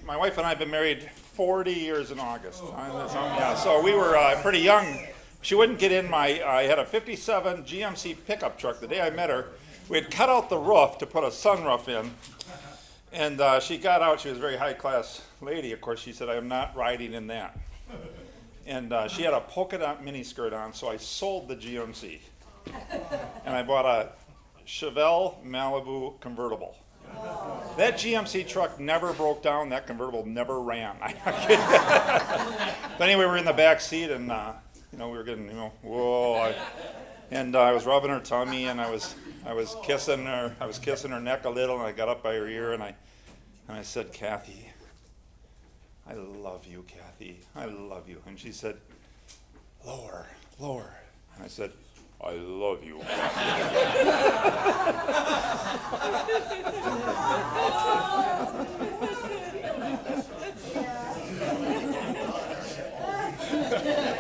my wife and I have been married 40 years in August. Yeah, so we were pretty young. She wouldn't get in I had a 57 GMC pickup truck. The day I met her, we had cut out the roof to put a sunroof in. And she got out. She was a very high-class lady. Of course, she said, I am not riding in that. And she had a polka dot miniskirt on, so I sold the GMC. And I bought a Chevelle Malibu convertible. That GMC truck never broke down. That convertible never ran. But anyway, we were in the back seat, and we were getting, whoa. I was rubbing her tummy, and I was kissing her. I was kissing her neck a little, and I got up by her ear, and I said, Kathy, I love you, Kathy. I love you. And she said, lower. And I said, I love you.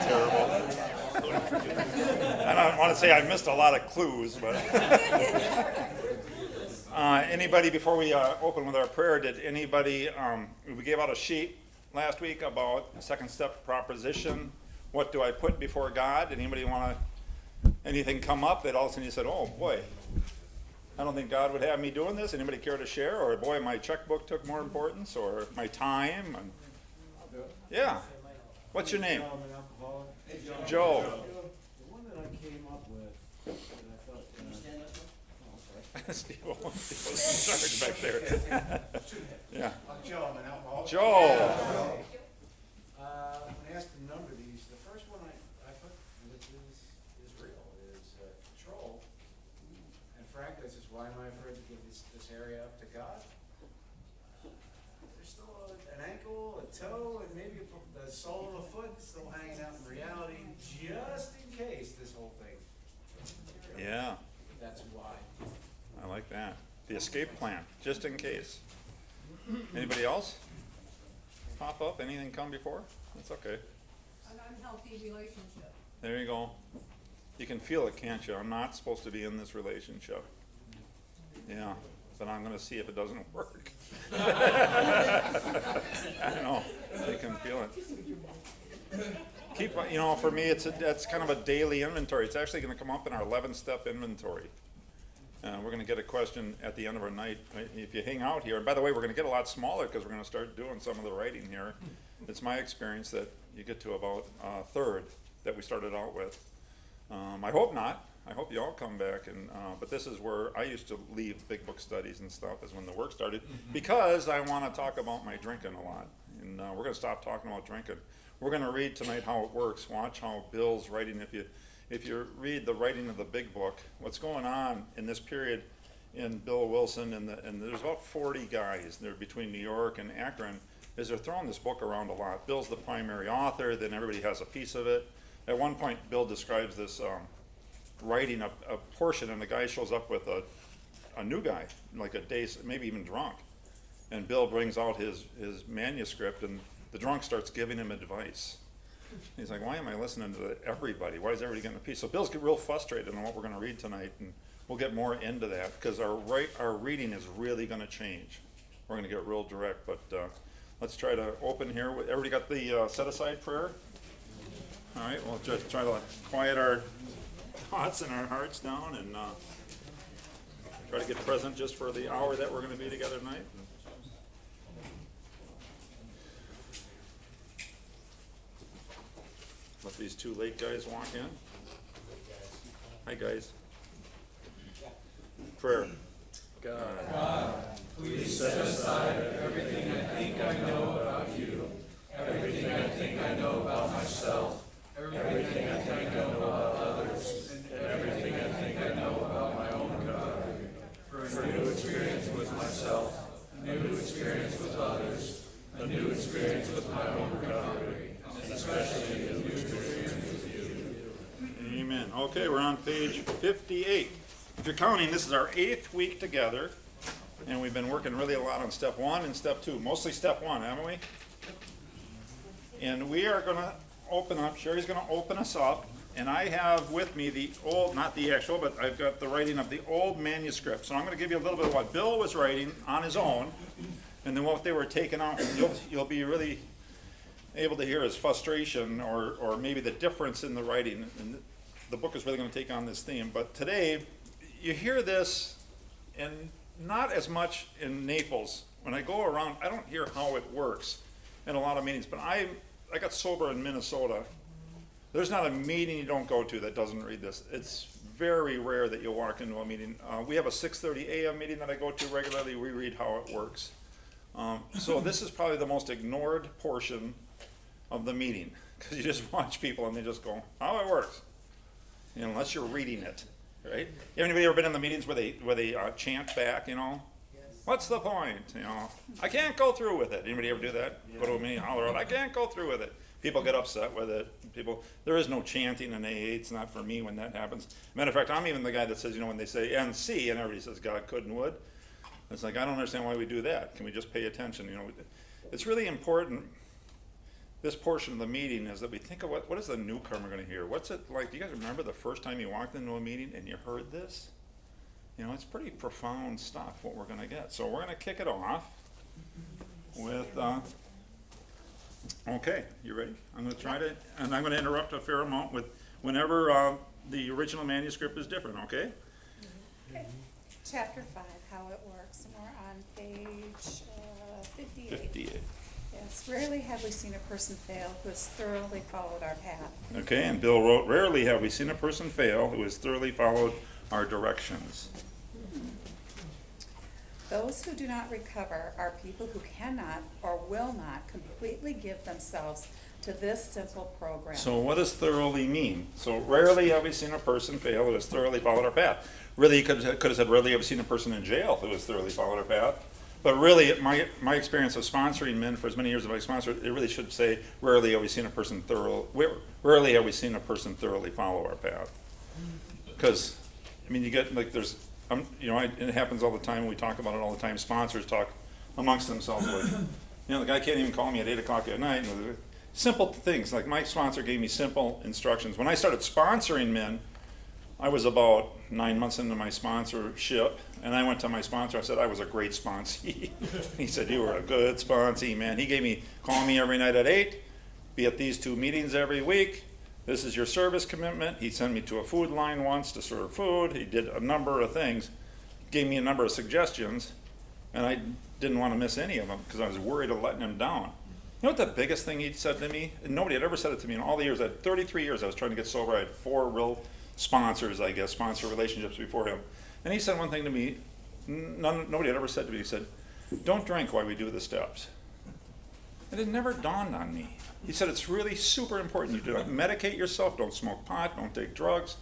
Terrible. I don't want to say I missed a lot of clues, but anybody, before we open with our prayer, did anybody, we gave out a sheet last week about the second step proposition. What do I put before God? Anybody want anything come up that all of a sudden you said, oh boy, I don't think God would have me doing this? Anybody care to share? Or boy, my checkbook took more importance, or my time? And, yeah. What's your name? Joe. The one that I came up with, and I thought, Steve started back there. Yeah. I'm Joe, I'm an alcoholic. Joe. When I asked to number these, the first one I put, which is real, is control. And frankly, this is why am I afraid to give this area up to God? There's still an ankle, a toe, and maybe the sole of a foot still hanging out in reality, just in case this whole thing. Yeah. That's why. I like that. The escape plan, just in case. Anybody else? Pop up? Anything come before? That's okay. An unhealthy relationship. There you go. You can feel it, can't you? I'm not supposed to be in this relationship. Yeah, but I'm going to see if it doesn't work. I know. You can feel it. Keep, for me, that's kind of a daily inventory. It's actually going to come up in our 11-step inventory. We're going to get a question at the end of our night. If you hang out here, and by the way, we're going to get a lot smaller because we're going to start doing some of the writing here. It's my experience that you get to about a third that we started out with. I hope not. I hope you all come back. But this is where I used to leave big book studies and stuff, is when the work started, because I want to talk about my drinking a lot. And we're going to stop talking about drinking. We're going to read tonight how it works. Watch how Bill's writing. If you read the writing of the big book, what's going on in this period in Bill Wilson, and there's about 40 guys, they're between New York and Akron, is they're throwing this book around a lot. Bill's the primary author, then everybody has a piece of it. At one point, Bill describes this writing a portion, and the guy shows up with a new guy, like a day, maybe even drunk. And Bill brings out his manuscript, and the drunk starts giving him advice. He's like, why am I listening to everybody? Why is everybody getting a piece? So Bill's getting real frustrated on what we're going to read tonight, and we'll get more into that because our reading is really going to change. We're going to get real direct, but let's try to open here. Everybody got the set-aside prayer? All right, we'll just try to quiet our thoughts and our hearts down and try to get present just for the hour that we're going to be together tonight. Let these two late guys walk in. Hi, guys. Prayer. God, please set aside everything I think I know about you, everything I think I know about myself, everything I think I know about others, and everything I think I know about my own recovery. For a new experience with myself, a new experience with others, a new experience with my own recovery, and especially a new experience with you. Amen. Okay, we're on page 58. If you're counting, this is our 8th week together, and we've been working really a lot on step 1 and step 2, mostly step 1, haven't we? And we are going to open up, Sherry's going to open us up, and I have with me the old, not the actual, but I've got the writing of the old manuscript. So I'm going to give you a little bit of what Bill was writing on his own And then what they were taking out, you'll be really able to hear his frustration or maybe the difference in the writing. And the book is really going to take on this theme. But today, you hear this, and not as much in Naples. When I go around, I don't hear how it works in a lot of meetings. But I got sober in Minnesota. There's not a meeting you don't go to that doesn't read this. It's very rare that you'll walk into a meeting. We have a 6:30 a.m. meeting that I go to regularly. We read how it works. So this is probably the most ignored portion of the meeting, because you just watch people and they just go, how it works, unless you're reading it, right? Anybody ever been in the meetings where they chant back, What's the point, I can't go through with it. Anybody ever do that? Go to a meeting, holler out, I can't go through with it. People get upset with it. There is no chanting in AA. It's not for me when that happens. Matter of fact, I'm even the guy that says, when they say NC and everybody says God could and would, it's like, I don't understand why we do that. Can we just pay attention? It's really important. This portion of the meeting is that we think of what is the newcomer going to hear? What's it like? Do you guys remember the first time you walked into a meeting and you heard this? It's pretty profound stuff what we're going to get. So we're going to kick it off with, okay, you ready? I'm going to try to, and I'm going to interrupt a fair amount with whenever the original manuscript is different, okay? Okay. Chapter 5, how it works, and we're on page 58. 58. Yes, rarely have we seen a person fail who has thoroughly followed our path. Okay, and Bill wrote, rarely have we seen a person fail who has thoroughly followed our directions. Those who do not recover are people who cannot or will not completely give themselves to this simple program. So what does thoroughly mean? So rarely have we seen a person fail who has thoroughly followed our path. Really, you could have said rarely have we seen a person in jail who has thoroughly followed our path. But really, my experience of sponsoring men for as many years as I sponsored, it really should say rarely have we seen a person rarely have we seen a person thoroughly follow our path. Because you get there's it happens all the time. We talk about it all the time. Sponsors talk amongst themselves like, the guy can't even call me at 8 o'clock at night. Simple things, like my sponsor gave me simple instructions. When I started sponsoring men, I was about 9 months into my sponsorship, and I went to my sponsor. I said, I was a great sponsee. He said, you were a good sponsee, man. He gave me, call me every night at 8, be at these 2 meetings every week. This is your service commitment. He sent me to a food line once to serve food. He did a number of things, gave me a number of suggestions, and I didn't want to miss any of them because I was worried of letting him down. You know what the biggest thing he said to me? And nobody had ever said it to me in all the years. I had 33 years I was trying to get sober. I had 4 real sponsors, I guess, sponsor relationships before him. And he said one thing to me, nobody had ever said to me. He said, don't drink while we do the steps. And it never dawned on me. He said, it's really super important. You do not medicate yourself, don't smoke pot, don't take drugs,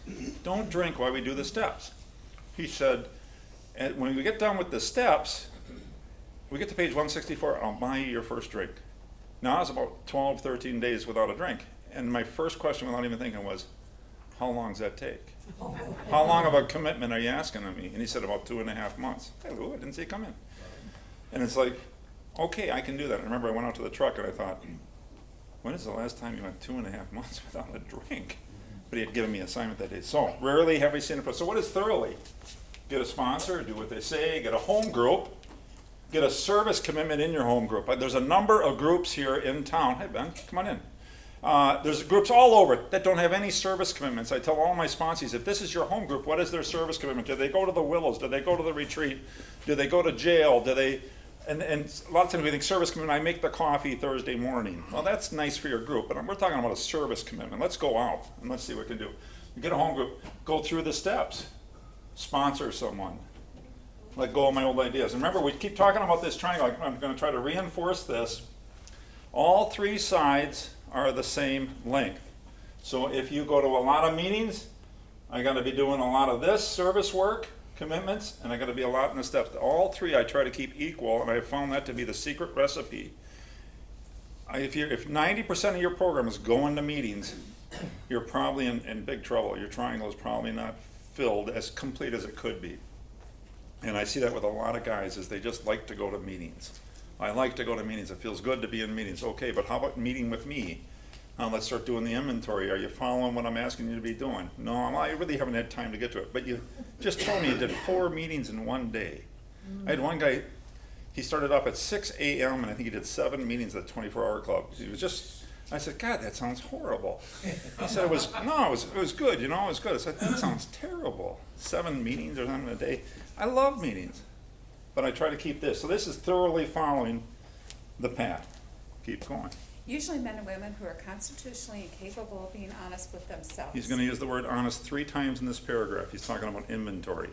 don't drink while we do the steps. He said, and when we get done with the steps, we get to page 164, I'll buy you your first drink. Now I was about 12, 13 days without a drink. And my first question without even thinking was, how long does that take? How long of a commitment are you asking of me? And he said about 2.5 months. Hey Lou, I didn't see it come in. And it's like, okay, I can do that. I remember I went out to the truck and I thought, when is the last time you went 2.5 months without a drink? But he had given me an assignment that day. So rarely have we seen a person. So what is thoroughly? Get a sponsor, do what they say, get a home group, get a service commitment in your home group. There's a number of groups here in town. Hey Ben, come on in. There's groups all over that don't have any service commitments. I tell all my sponsees, if this is your home group, what is their service commitment? Do they go to the Willows? Do they go to the retreat? Do they go to jail? Do they? And a lot of times we think service commitment, I make the coffee Thursday morning. Well, that's nice for your group, but we're talking about a service commitment. Let's go out and let's see what we can do. You get a home group, go through the steps, sponsor someone, let go of my old ideas. And remember, we keep talking about this triangle. I'm going to try to reinforce this. All 3 sides are the same length. So if you go to a lot of meetings, I got to be doing a lot of this service work, commitments, and I got to be a lot in the steps. All 3 I try to keep equal, and I found that to be the secret recipe. If 90% of your program is going to meetings, you're probably in big trouble. Your triangle is probably not filled as complete as it could be. And I see that with a lot of guys, is they just like to go to meetings. I like to go to meetings. It feels good to be in meetings. Okay, but how about meeting with me? Let's start doing the inventory. Are you following what I'm asking you to be doing? No, I really haven't had time to get to it. But you just told me you did 4 meetings in one day. I had one guy He started off at 6 a.m. and I think he did 7 meetings at the 24-hour club. He was just, I said, God, that sounds horrible. He said, it was good, you know, it was good. I said, that sounds terrible. 7 meetings or something a day. I love meetings, but I try to keep this. So this is thoroughly following the path. Keep going. Usually men and women who are constitutionally incapable of being honest with themselves. He's going to use the word honest 3 times in this paragraph. He's talking about inventory.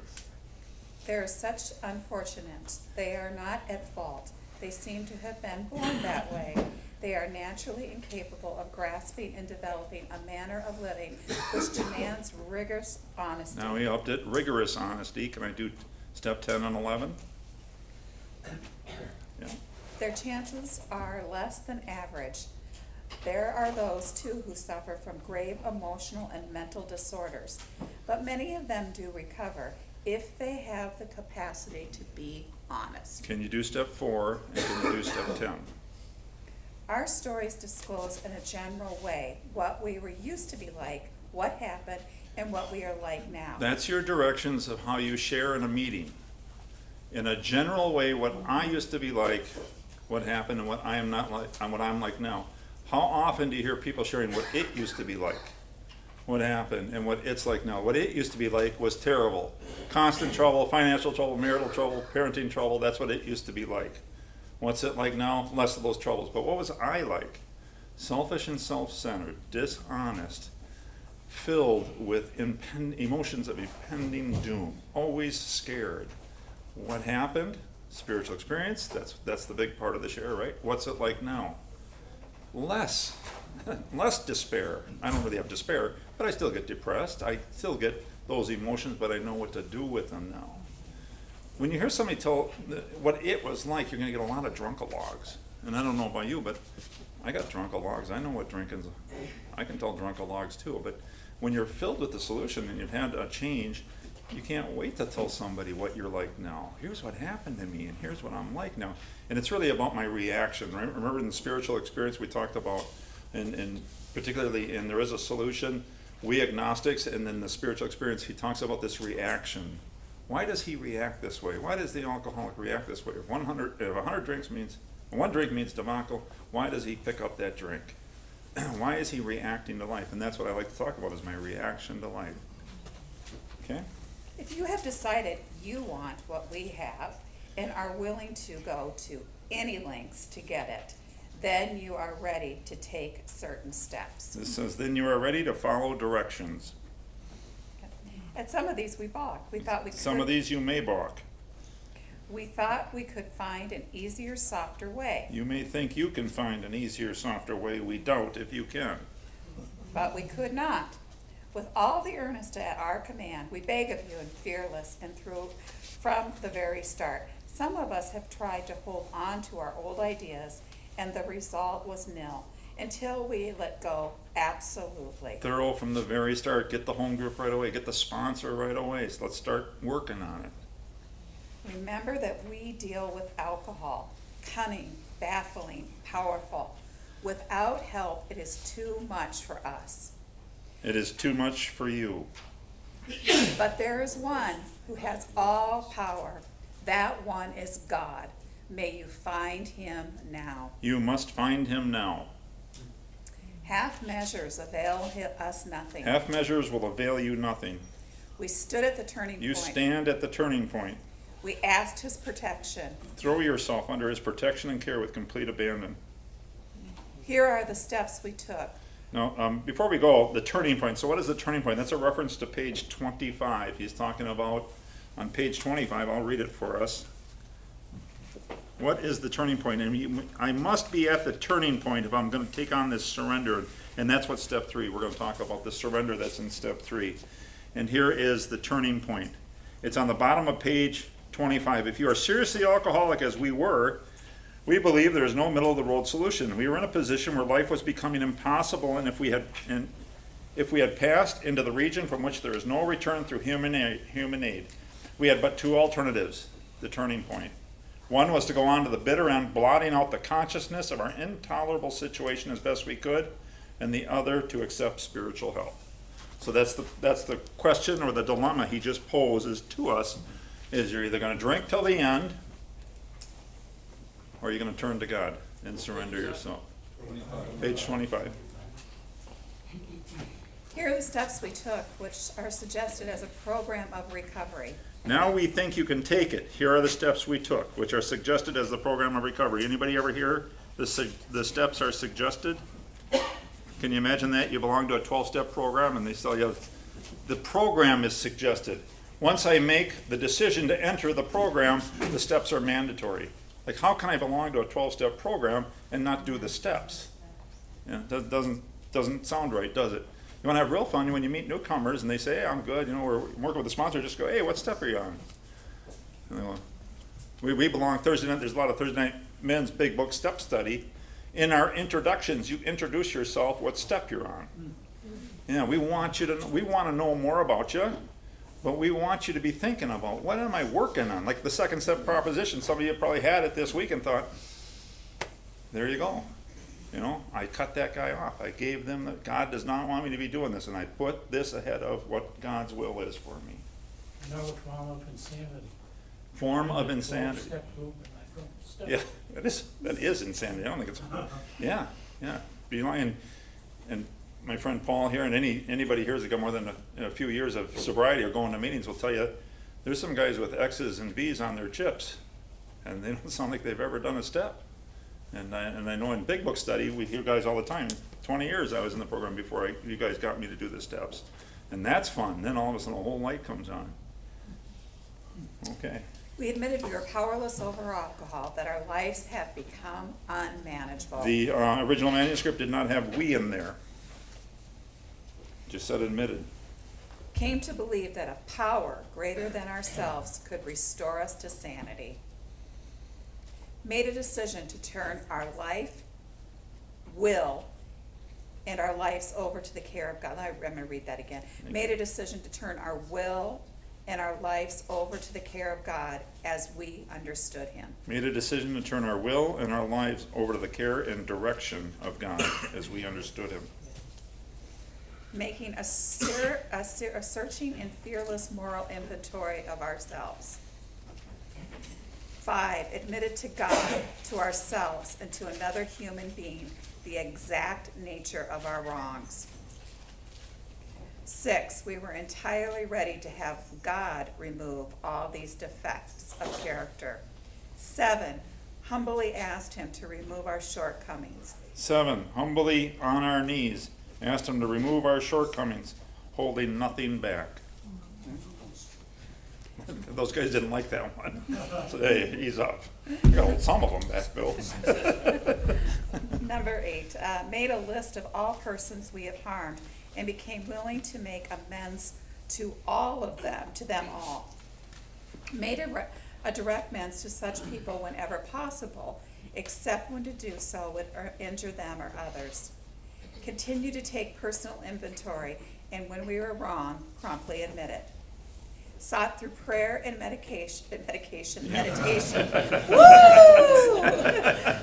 They are such unfortunate. They are not at fault. They seem to have been born that way. They are naturally incapable of grasping and developing a manner of living which demands rigorous honesty. Now he upped it, rigorous honesty. Can I do step 10 and 11? Yeah. Their chances are less than average. There are those too who suffer from grave emotional and mental disorders, but many of them do recover if they have the capacity to be honest. Can you do step 4 and can you do step 10? Our stories disclose in a general way what we were used to be like, what happened, and what we are like now. That's your directions of how you share in a meeting. In a general way, what I used to be like, what happened, and what I am not like, and what I'm like now. How often do you hear people sharing what it used to be like? What happened and what it's like now? What it used to be like was terrible. Constant trouble, financial trouble, marital trouble, parenting trouble, that's what it used to be like. What's it like now? Less of those troubles. But what was I like? Selfish and self-centered, dishonest, filled with emotions of impending doom, always scared. What happened? Spiritual experience, that's the big part of the share, right? What's it like now? Less despair. I don't really have despair, but I still get depressed. I still get those emotions, but I know what to do with them now. When you hear somebody tell what it was like, you're going to get a lot of drunkalogs. And I don't know about you, but I got drunkalogs. I know what drinking's. I can tell drunkalogs too. But when you're filled with the solution and you've had a change, you can't wait to tell somebody what you're like now. Here's what happened to me, and here's what I'm like now. And it's really about my reaction, right? Remember in the spiritual experience we talked about, and particularly in There Is a Solution, we agnostics, and then the spiritual experience, he talks about this reaction. Why does he react this way? Why does the alcoholic react this way? If 100 drinks means, 1 drink means debacle, why does he pick up that drink? Why is he reacting to life? And that's what I like to talk about, is my reaction to life. Okay? If you have decided you want what we have and are willing to go to any lengths to get it, then you are ready to take certain steps. This says, then you are ready to follow directions. At some of these we balked. We thought we could. Some of these you may balk. We thought we could find an easier, softer way. You may think you can find an easier, softer way. We doubt if you can. But we could not. With all the earnest at our command, we beg of you and fearless and through from the very start. Some of us have tried to hold on to our old ideas, and the result was nil until we let go absolutely. Thorough from the very start. Get the home group right away. Get the sponsor right away. So let's start working on it. Remember that we deal with alcohol, cunning, baffling, powerful. Without help, it is too much for us. It is too much for you. But there is one who has all power. That one is God. May you find him now. You must find him now. Half measures avail us nothing. Half measures will avail you nothing. We stood at the turning You point. stand at the turning point. We asked his protection. Throw yourself under his protection and care with complete abandon. Here are the steps we took. Now, before we go, the turning point. So what is the turning point? That's a reference to page 25. He's talking about, on page 25, I'll read it for us. What is the turning point? And I must be at the turning point if I'm going to take on this surrender. And that's what step 3, we're going to talk about the surrender that's in step 3. And here is the turning point. It's on the bottom of page 25. If you are seriously alcoholic, as we were, we believe there is no middle of the road solution. We were in a position where life was becoming impossible, and if we had passed into the region from which there is no return through human aid, we had but 2 alternatives, the turning point. One was to go on to the bitter end, blotting out the consciousness of our intolerable situation as best we could, and the other to accept spiritual help. So that's the question, or the dilemma he just poses to us, is you're either going to drink till the end, Or are you going to turn to God and surrender yourself? Page 25. Here are the steps we took, which are suggested as a program of recovery. Now we think you can take it. Here are the steps we took, which are suggested as the program of recovery. Anybody ever hear the steps are suggested? Can you imagine that? You belong to a 12-step program and they tell you the program is suggested. Once I make the decision to enter the program, the steps are mandatory. Like, how can I belong to a 12-step program and not do the steps? Yeah, that doesn't sound right, does it? You want to have real fun when you meet newcomers and they say, hey, I'm good, you know, we're working with the sponsor, just go, hey, what step are you on? And they go, we belong Thursday night, there's a lot of Thursday night men's big book step study. In our introductions, you introduce yourself, what step you're on. Yeah, we want to know more about you, but we want you to be thinking about, what am I working on? Like the second step proposition, some of you probably had it this week and thought, there you go. You know, I cut that guy off. I gave them that God does not want me to be doing this, and I put this ahead of what God's will is for me. No form of insanity. Form of insanity. Step movement, I don't step. Yeah, that is insanity. I don't think it's, yeah. You know, and my friend Paul here, and anybody here who's got more than a few years of sobriety or going to meetings will tell you, there's some guys with X's and B's on their chips, and they don't sound like they've ever done a step. And I know in Big Book Study, we hear guys all the time, 20 years I was in the program before you guys got me to do the steps. And that's fun. Then all of a sudden a whole light comes on. Okay. We admitted we were powerless over alcohol, that our lives have become unmanageable. The original manuscript did not have we in there. Just said admitted. Came to believe that a power greater than ourselves could restore us to sanity. Made a decision to turn our life, will, and our lives over to the care of God. I'm going to read that again. Made a decision to turn our will and our lives over to the care of God as we understood Him. Made a decision to turn our will and our lives over to the care and direction of God as we understood Him. Making a searching and fearless moral inventory of ourselves. 5, admitted to God, to ourselves, and to another human being the exact nature of our wrongs. 6, we were entirely ready to have God remove all these defects of character. 7, humbly asked Him to remove our shortcomings. 7, humbly on our knees, asked Him to remove our shortcomings, holding nothing back. Those guys didn't like that one. So hey, ease up. You gotta hold some of them back, Bill. Number 8, made a list of all persons we have harmed and became willing to make amends to all of them, to them all. Made a direct amends to such people whenever possible, except when to do so would injure them or others. Continue to take personal inventory, and when we were wrong, promptly admit it. Sought through prayer and meditation, woo!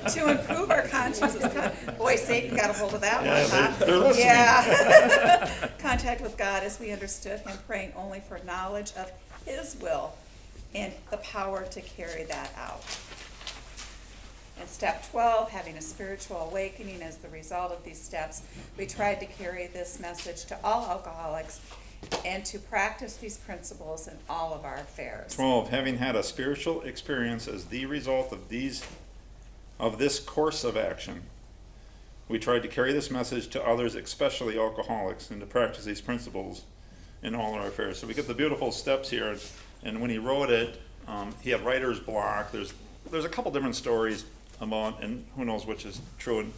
To improve our consciences. Boy, Satan got a hold of that one, huh? They're listening. Yeah. Contact with God as we understood Him, praying only for knowledge of His will and the power to carry that out. And step 12, having a spiritual awakening as the result of these steps, we tried to carry this message to all alcoholics and to practice these principles in all of our affairs. 12, having had a spiritual experience as the result of this course of action, we tried to carry this message to others, especially alcoholics, and to practice these principles in all our affairs. So we get the beautiful steps here, and when he wrote it, he had writer's block. There's a couple different stories about, and who knows which is true, and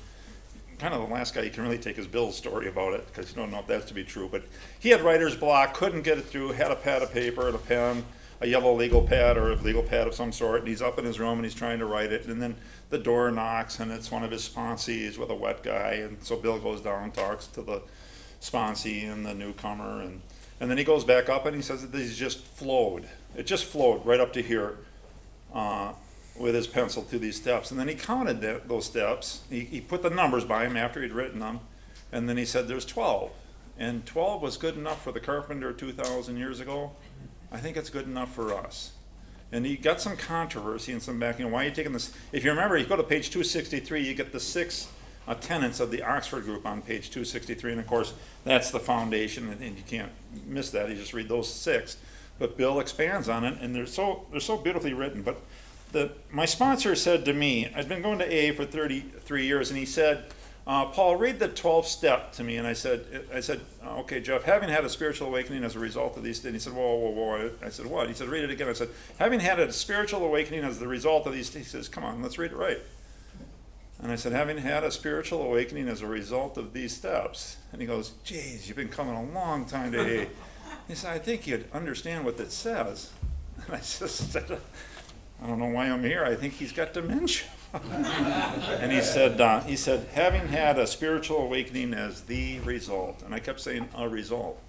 kind of the last guy you can really take is Bill's story about it, because you don't know if that's to be true, but he had writer's block, couldn't get it through, had a pad of paper and a pen, a yellow legal pad or a legal pad of some sort, and he's up in his room and he's trying to write it, and then the door knocks and it's one of his sponsees with a wet guy, and so Bill goes down and talks to the sponsee and the newcomer, and then he goes back up and he says that these just flowed. It just flowed right up to here with his pencil through these steps, and then he counted those steps. He put the numbers by him after he'd written them, and then he said there's 12, and 12 was good enough for the carpenter 2,000 years ago. I think it's good enough for us. And he got some controversy and some back, why are you taking this? If you remember, you go to page 263, you get the 6 tenets of the Oxford group on page 263, and of course, that's the foundation, and you can't miss that, you just read those 6. But Bill expands on it, and they're so beautifully written. But my sponsor said to me, I'd been going to AA for 33 years, and he said, Paul, read the 12th step to me. And I said, okay, Jeff, having had a spiritual awakening as a result of these things. He said, whoa. I said, what? He said, read it again. I said, having had a spiritual awakening as the result of these things. He says, come on, let's read it right. And I said, having had a spiritual awakening as a result of these steps. And he goes, geez, you've been coming a long time to AA. He said, I think you'd understand what it says. And I said, I don't know why I'm here. I think he's got dementia. And he said, having had a spiritual awakening as the result. And I kept saying, a result.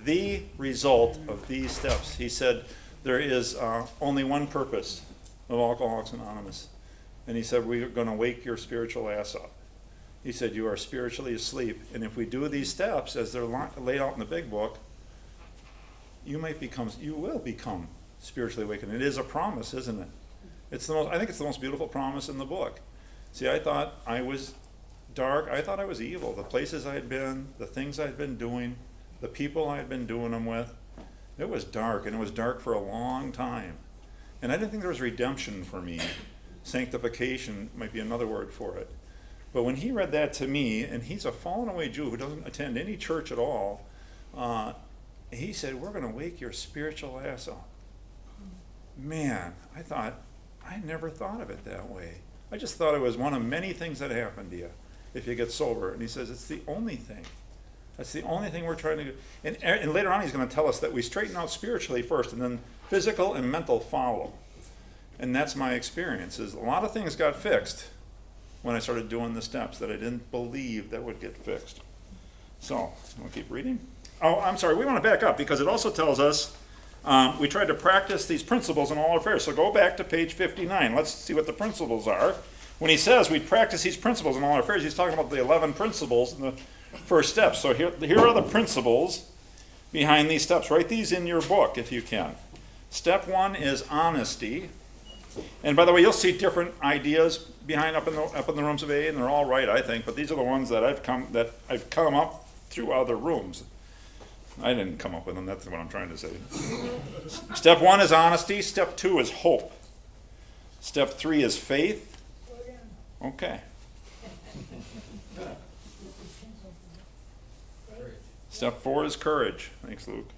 The result of these steps. He said, there is only one purpose of Alcoholics Anonymous. And he said, we're going to wake your spiritual ass up. He said, you are spiritually asleep. And if we do these steps as they're laid out in the big book, you will become spiritually awakened. It is a promise, isn't it? I think it's the most beautiful promise in the book. See, I thought I was dark. I thought I was evil. The places I had been, the things I had been doing, the people I had been doing them with, it was dark, and it was dark for a long time. And I didn't think there was redemption for me. Sanctification might be another word for it. But when he read that to me, and he's a fallen away Jew who doesn't attend any church at all, he said, we're going to wake your spiritual ass up. Man, I never thought of it that way. I just thought it was one of many things that happen to you if you get sober. And he says, it's the only thing. That's the only thing we're trying to do. And later on, he's going to tell us that we straighten out spiritually first, and then physical and mental follow. And that's my experience, is a lot of things got fixed when I started doing the steps that I didn't believe that would get fixed. So, we'll keep reading. Oh, I'm sorry, we want to back up, because it also tells us we tried to practice these principles in all our affairs. So go back to page 59. Let's see what the principles are. When he says we practice these principles in all our affairs, he's talking about the 11 principles in the first step. So here are the principles behind these steps. Write these in your book if you can. Step 1 is honesty. And by the way, you'll see different ideas behind up in the rooms of AA, and they're all right, I think. But these are the ones that I've come up through other rooms. I didn't come up with them, that's what I'm trying to say. Step 1 is honesty. Step 2 is hope. Step 3 is faith. Okay. Step 4 is courage. Thanks, Luke.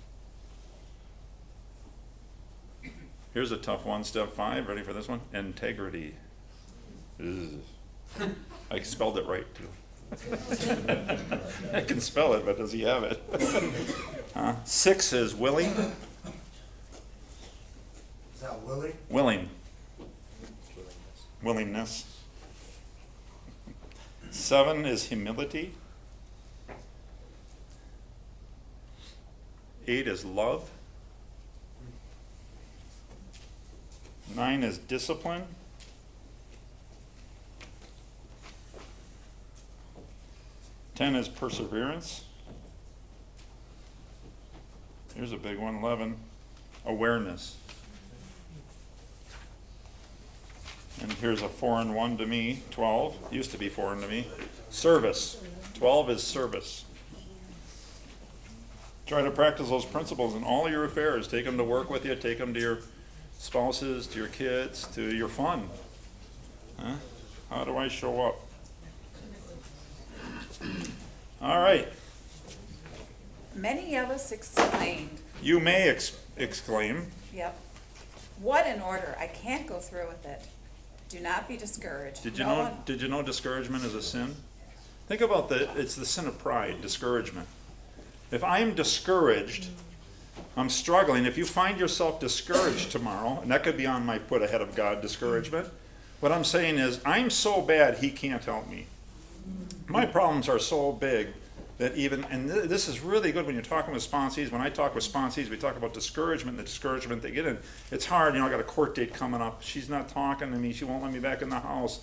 Here's a tough one. Step 5, ready for this one? Integrity. Ugh. I spelled it right, too. I can spell it, but does he have it? 6 is willing. Is that willing? Willing. Willingness. 7 is humility. 8 is love. 9 is discipline. 10 is perseverance. Here's a big one, 11, awareness. And here's a foreign one to me, 12, used to be foreign to me, service. 12 is service. Try to practice those principles in all your affairs. Take them to work with you, take them to your spouses, to your kids, to your fun. Huh? How do I show up? All right. Many of us exclaimed. You may exclaim. Yep. What an order. I can't go through with it. Do not be discouraged. Did you know discouragement is a sin? Think about it's the sin of pride, discouragement. If I am discouraged, I'm struggling. If you find yourself discouraged tomorrow, and that could be on my put ahead of God discouragement, what I'm saying is, I'm so bad he can't help me. My problems are so big that and this is really good when you're talking with sponsees. When I talk with sponsees, we talk about discouragement, the discouragement they get in. It's hard, I got a court date coming up. She's not talking to me. She won't let me back in the house.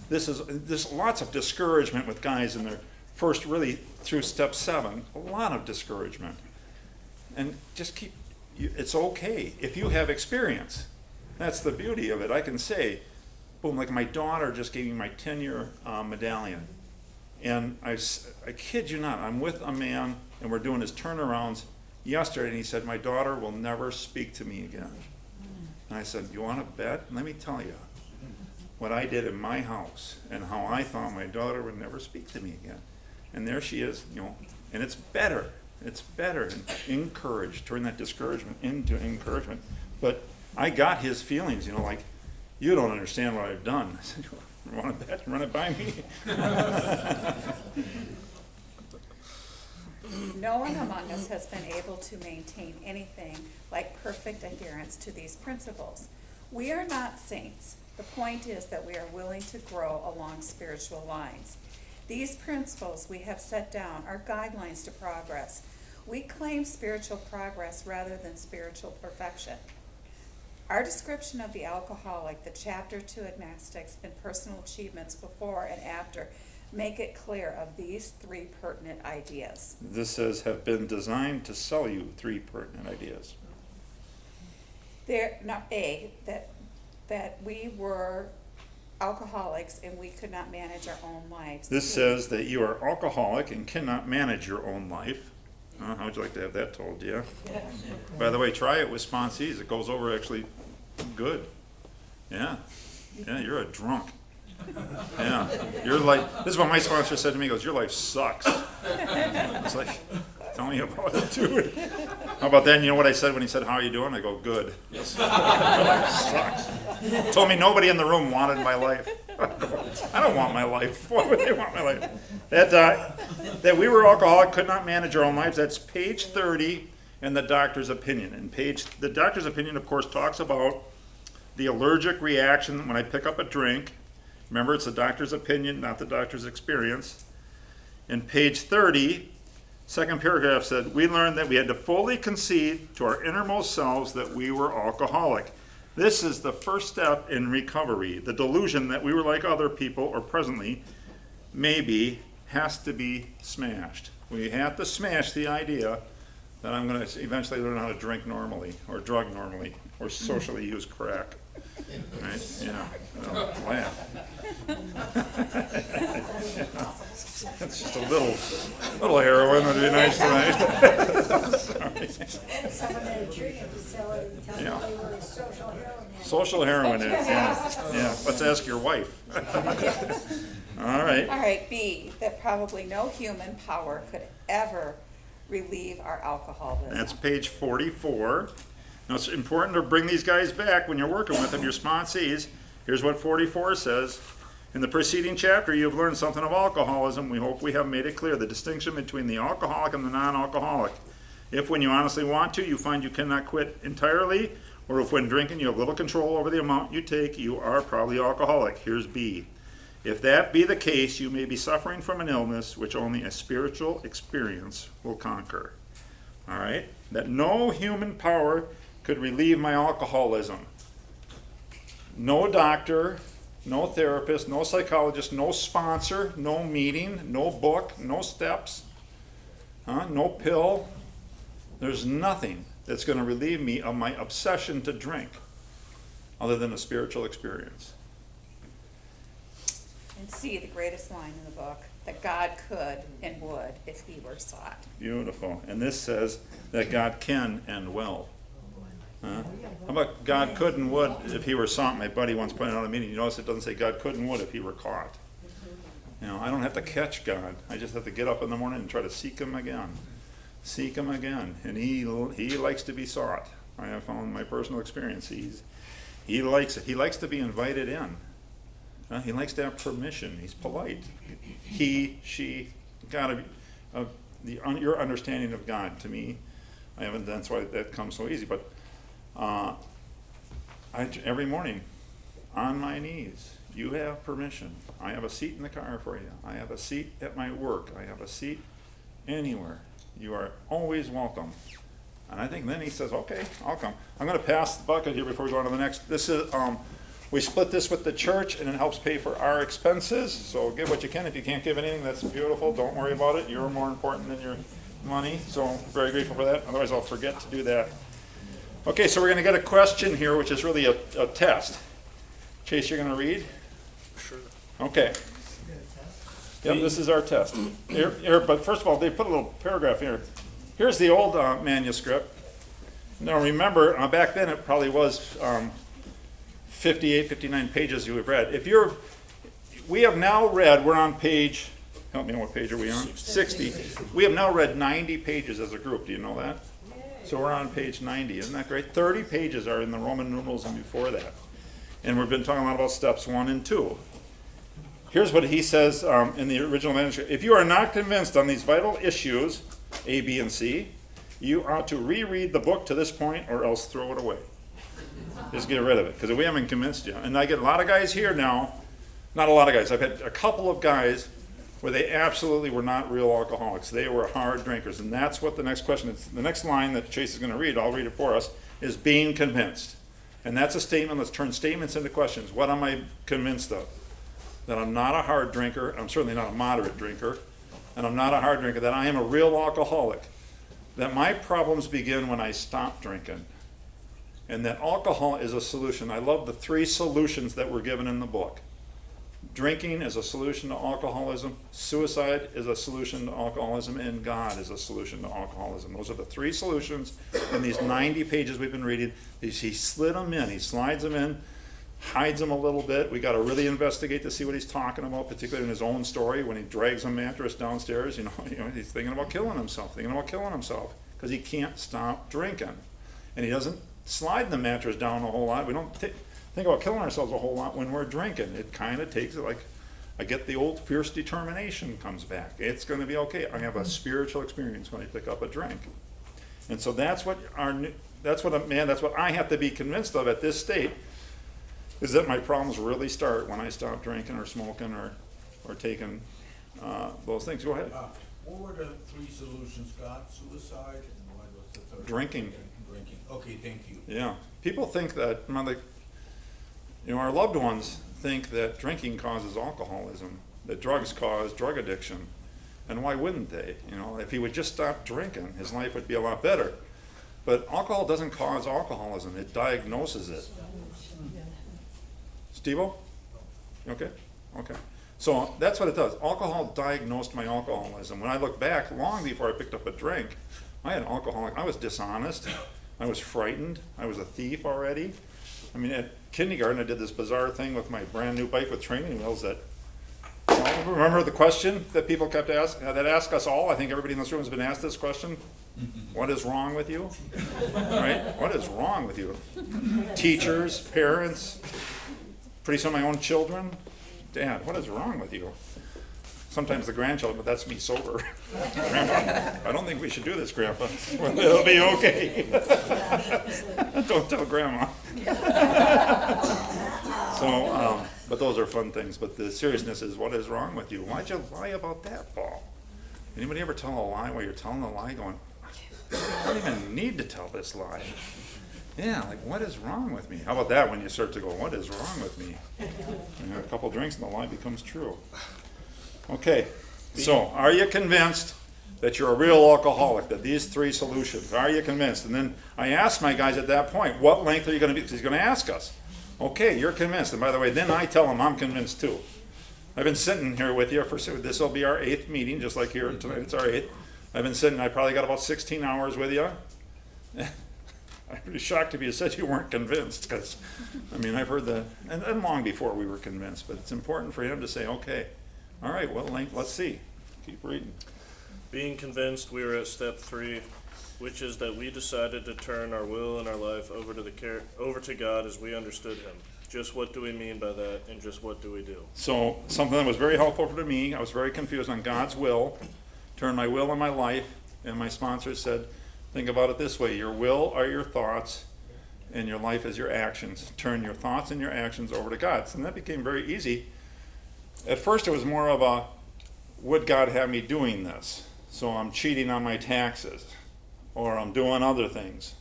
There's lots of discouragement with guys in their first, really, through step 7. A lot of discouragement. And just it's okay if you have experience. That's the beauty of it. I can say, boom, like my daughter just gave me my 10-year medallion. And I kid you not, I'm with a man and we're doing his turnarounds yesterday, and he said, my daughter will never speak to me again. And I said, you want to bet? Let me tell you what I did in my house and how I thought my daughter would never speak to me again. And there she is, you know, and it's better. It's better. And encourage, turn that discouragement into encouragement. But I got his feelings, you know, like, you don't understand what I've done. I said, you want to bet? Run it by me. No one among us has been able to maintain anything like perfect adherence to these principles. We are not saints. The point is that we are willing to grow along spiritual lines. These principles we have set down are guidelines to progress. We claim spiritual progress rather than spiritual perfection. Our description of the alcoholic, the chapter 2 agnostics, and personal achievements before and after make it clear of these 3 pertinent ideas. This says, have been designed to sell you 3 pertinent ideas. That we were alcoholics and we could not manage our own lives. This says that you are alcoholic and cannot manage your own life. How would you like to have that told to you? By the way, try it with sponsees. It goes over actually good. Yeah. Yeah, you're a drunk. Yeah. Your life, this is what my sponsor said to me. He goes, your life sucks. It's like, tell me about it, dude. How about that? And you know what I said when he said, how are you doing? I go, good. Yes. Your life sucks. Told me nobody in the room wanted my life. I don't want my life. Why would they want my life? That we were alcoholic, could not manage our own lives. That's page 30 in the doctor's opinion. And the doctor's opinion, of course, talks about the allergic reaction when I pick up a drink. Remember, it's the doctor's opinion, not the doctor's experience. And page 30, second paragraph said, we learned that we had to fully concede to our innermost selves that we were alcoholic. This is the first step in recovery. The delusion that we were like other people, or presently, maybe, has to be smashed. We have to smash the idea that I'm going to eventually learn how to drink normally, or drug normally, or socially use crack. Right? Yeah. Oh, laugh. That's just a little heroin would be nice tonight. Someone at a treatment facility told me Yeah. they were a social heroin. Social heroin is, yeah. Let's ask your wife. All right. All right, B, that probably no human power could ever relieve our alcoholism. That's page 44. Now, it's important to bring these guys back when you're working with them, your sponsees. Here's what 44 says. In the preceding chapter, you have learned something of alcoholism. We hope we have made it clear the distinction between the alcoholic and the non-alcoholic. If when you honestly want to, you find you cannot quit entirely, or if when drinking you have little control over the amount you take, you are probably alcoholic. Here's B. If that be the case, you may be suffering from an illness which only a spiritual experience will conquer. All right? That no human power could relieve my alcoholism. No doctor, no therapist, no psychologist, no sponsor, no meeting, no book, no steps, no pill. There's nothing that's going to relieve me of my obsession to drink other than a spiritual experience. And C, the greatest line in the book, that God could and would if he were sought. Beautiful. And this says that God can and will. How about God could and would if he were sought? My buddy once pointed out in a meeting. You notice it doesn't say God could and would if he were caught. You know, I don't have to catch God. I just have to get up in the morning and try to seek him again. Seek him again. And he likes to be sought. I have found in my personal experience. He likes it. He likes to be invited in. He likes to have permission. He's polite. He, she, your understanding of God, to me, I haven't. That's why that comes so easy. But every morning, on my knees, you have permission. I have a seat in the car for you. I have a seat at my work. I have a seat anywhere. You are always welcome. And I think then he says, okay, I'll come. I'm going to pass the bucket here before we go on to the next. This is, we split this with the church, and it helps pay for our expenses. So give what you can. If you can't give anything, that's beautiful. Don't worry about it. You're more important than your money. So I'm very grateful for that. Otherwise, I'll forget to do that. Okay, so we're going to get a question here, which is really a test. Chase, you're going to read? Sure. Okay. Yep, this is our test. But first of all, they put a little paragraph here. Here's the old manuscript. Now remember, back then it probably was 58, 59 pages you have read. We have now read, we're on page, help me, what page are we on? 60. We have now read 90 pages as a group, do you know that? So we're on page 90, isn't that great? 30 pages are in the Roman numerals and before that. And we've been talking a lot about steps 1 and 2. Here's what he says in the original manuscript. If you are not convinced on these vital issues, A, B, and C, you ought to reread the book to this point or else throw it away. Just get rid of it, because we haven't convinced you. And I get a lot of guys here now, not a lot of guys, I've had a couple of guys where they absolutely were not real alcoholics. They were hard drinkers, and that's what the next question is. The next line that Chase is going to read, I'll read it for us, is being convinced. And that's a statement. Let's turn statements into questions. What am I convinced of? That I'm not a hard drinker, I'm certainly not a moderate drinker, and I'm not a hard drinker, that I am a real alcoholic, that my problems begin when I stop drinking, and that alcohol is a solution. I love the 3 solutions that were given in the book. Drinking is a solution to alcoholism, suicide is a solution to alcoholism, and God is a solution to alcoholism. Those are the 3 solutions in these 90 pages we've been reading. He slid them in, he slides them in, hides them a little bit. We got to really investigate to see what he's talking about, particularly in his own story when he drags a mattress downstairs. You know, he's thinking about killing himself, because he can't stop drinking. And he doesn't slide the mattress down a whole lot. We don't think about killing ourselves a whole lot when we're drinking. It kind of takes it, like, I get the old fierce determination comes back. It's going to be okay. I have a spiritual experience when I pick up a drink. And so that's what I have to be convinced of at this state, is that my problems really start when I stop drinking or smoking or taking those things. Go ahead. What were the 3 solutions, Scott? Suicide, and what was the third? Drinking. Drinking. Okay, thank you. Yeah. People think that, our loved ones think that drinking causes alcoholism, that drugs cause drug addiction. And why wouldn't they? If he would just stop drinking, his life would be a lot better. But alcohol doesn't cause alcoholism, it diagnoses it. Steve-O? Okay? Okay. So that's what it does. Alcohol diagnosed my alcoholism. When I look back, long before I picked up a drink, I had alcoholic. I was dishonest. I was frightened. I was a thief already. At kindergarten, I did this bizarre thing with my brand new bike with training wheels that, remember the question that people kept asking, that ask us all? I think everybody in this room has been asked this question. What is wrong with you? Right? What is wrong with you? Teachers, parents, pretty soon my own children. Dad, what is wrong with you? Sometimes the grandchildren, but that's me sober. Grandpa, I don't think we should do this, Grandpa. Well, it'll be okay. Don't tell Grandma. So, but those are fun things. But the seriousness is, what is wrong with you? Why'd you lie about that, Paul? Anybody ever tell a lie while you're telling a lie going, I don't even need to tell this lie. Yeah, like, what is wrong with me? How about that when you start to go, what is wrong with me? A couple drinks and the lie becomes true. Okay, so are you convinced that you're a real alcoholic, that these 3 solutions, are you convinced? And then I asked my guys at that point, what length are you going to be? Because he's going to ask us. Okay, you're convinced. And by the way, then I tell him I'm convinced too. I've been sitting here with you this will be our 8th meeting, just like here tonight, it's our 8th. I've been sitting, I probably got about 16 hours with you. I'd be shocked if you said you weren't convinced, because, I've heard and long before we were convinced, but it's important for him to say, okay, all right, well, let's see. Keep reading. Being convinced, we are at step 3, which is that we decided to turn our will and our life over to God as we understood Him. Just what do we mean by that, and just what do we do? So something that was very helpful to me, I was very confused on God's will, turn my will and my life, and my sponsor said, think about it this way, your will are your thoughts, and your life is your actions. Turn your thoughts and your actions over to God. And that became very easy. At first it was more of a, would God have me doing this? So I'm cheating on my taxes, or I'm doing other things.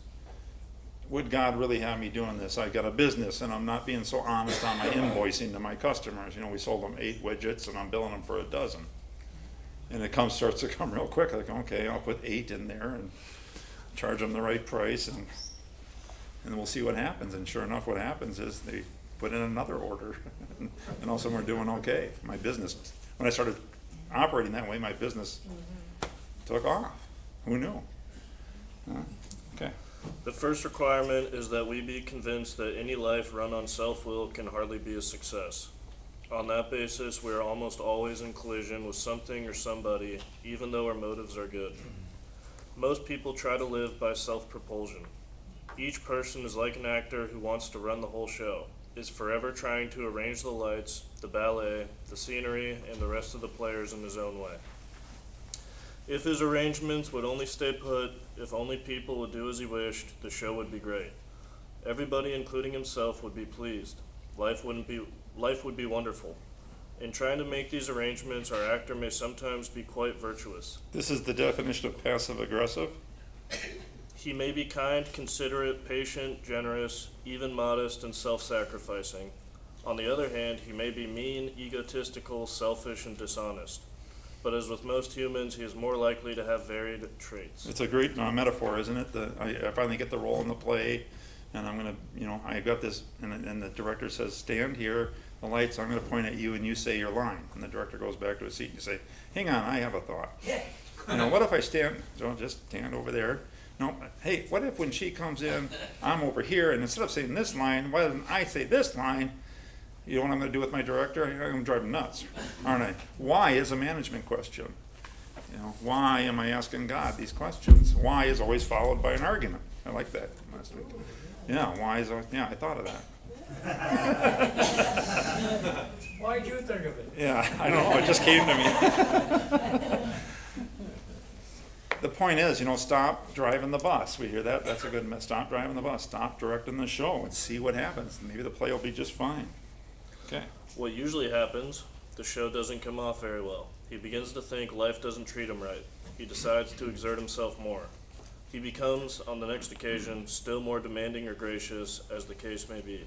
Would God really have me doing this? I got a business and I'm not being so honest on my invoicing to my customers. We sold them 8 widgets and I'm billing them for a dozen. And it starts to come real quick, like, okay, I'll put 8 in there and charge them the right price. And and we'll see what happens. And sure enough, what happens is they put in another order, and all of a sudden we're doing okay. My business, when I started operating that way, my business took off. Who knew? Okay. The first requirement is that we be convinced that any life run on self-will can hardly be a success. On that basis, we are almost always in collision with something or somebody, even though our motives are good. Most people try to live by self-propulsion. Each person is like an actor who wants to run the whole show, is forever trying to arrange the lights, the ballet, the scenery, and the rest of the players in his own way. If his arrangements would only stay put, if only people would do as he wished, the show would be great. Everybody, including himself, would be pleased. Life would be wonderful. In trying to make these arrangements, our actor may sometimes be quite virtuous. This is the definition of passive-aggressive. He may be kind, considerate, patient, generous, even modest and self-sacrificing. On the other hand, he may be mean, egotistical, selfish, and dishonest. But as with most humans, he is more likely to have varied traits. It's a great metaphor, isn't it? I finally get the role in the play, and I'm going to, I got this, and the director says, stand here, the lights, I'm going to point at you, and you say your line. And the director goes back to his seat, and you say, hang on, I have a thought. What if I stand, don't just stand over there. No, hey, what if when she comes in, I'm over here, and instead of saying this line, why don't I say this line? You know what I'm going to do with my director? I'm going to drive him nuts, aren't I? Why is a management question. Why am I asking God these questions? Why is always followed by an argument. I like that last week. Yeah, why is, I thought of that. Why'd you think of it? Yeah, I don't know, it just came to me. The point is, stop driving the bus. We hear that, that's a good message. Stop driving the bus, stop directing the show, and see what happens. Maybe the play will be just fine. Okay. What usually happens, the show doesn't come off very well. He begins to think life doesn't treat him right. He decides to exert himself more. He becomes, on the next occasion, still more demanding or gracious, as the case may be.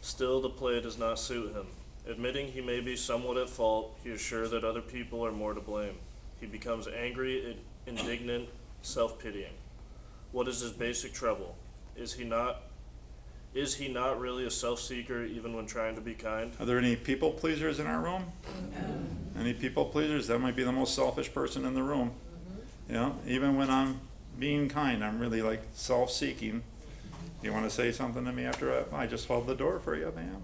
Still, the play does not suit him. Admitting he may be somewhat at fault, he is sure that other people are more to blame. He becomes angry, indignant, self-pitying. What is his basic trouble? Is he not really a self-seeker even when trying to be kind? Are there any people pleasers in our room? Any people pleasers? That might be the most selfish person in the room. Even when I'm being kind, I'm really like self-seeking. You want to say something to me after I just held the door for you, ma'am?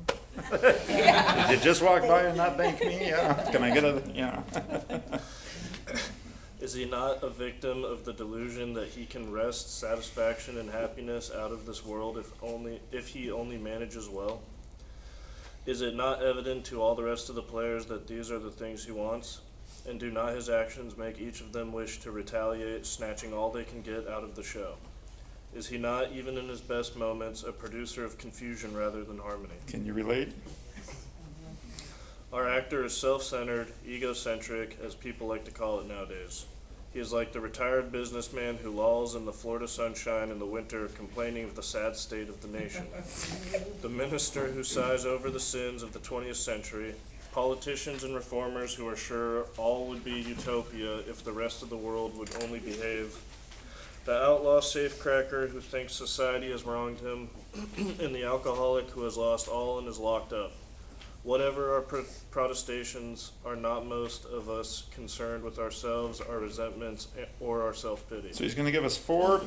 Did you just walk by and not thank me? Yeah. Can I get a, Is he not a victim of the delusion that he can wrest satisfaction and happiness out of this world if he only manages well? Is it not evident to all the rest of the players that these are the things he wants? And do not his actions make each of them wish to retaliate, snatching all they can get out of the show? Is he not, even in his best moments, a producer of confusion rather than harmony? Can you relate? Our actor is self-centered, egocentric, as people like to call it nowadays. He is like the retired businessman who lolls in the Florida sunshine in the winter, complaining of the sad state of the nation. The minister who sighs over the sins of the 20th century. Politicians and reformers who are sure all would be utopia if the rest of the world would only behave. The outlaw safecracker who thinks society has wronged him, and the alcoholic who has lost all and is locked up. Whatever our protestations, are not most of us concerned with ourselves, our resentments, or our self-pity. So he's going to give us 4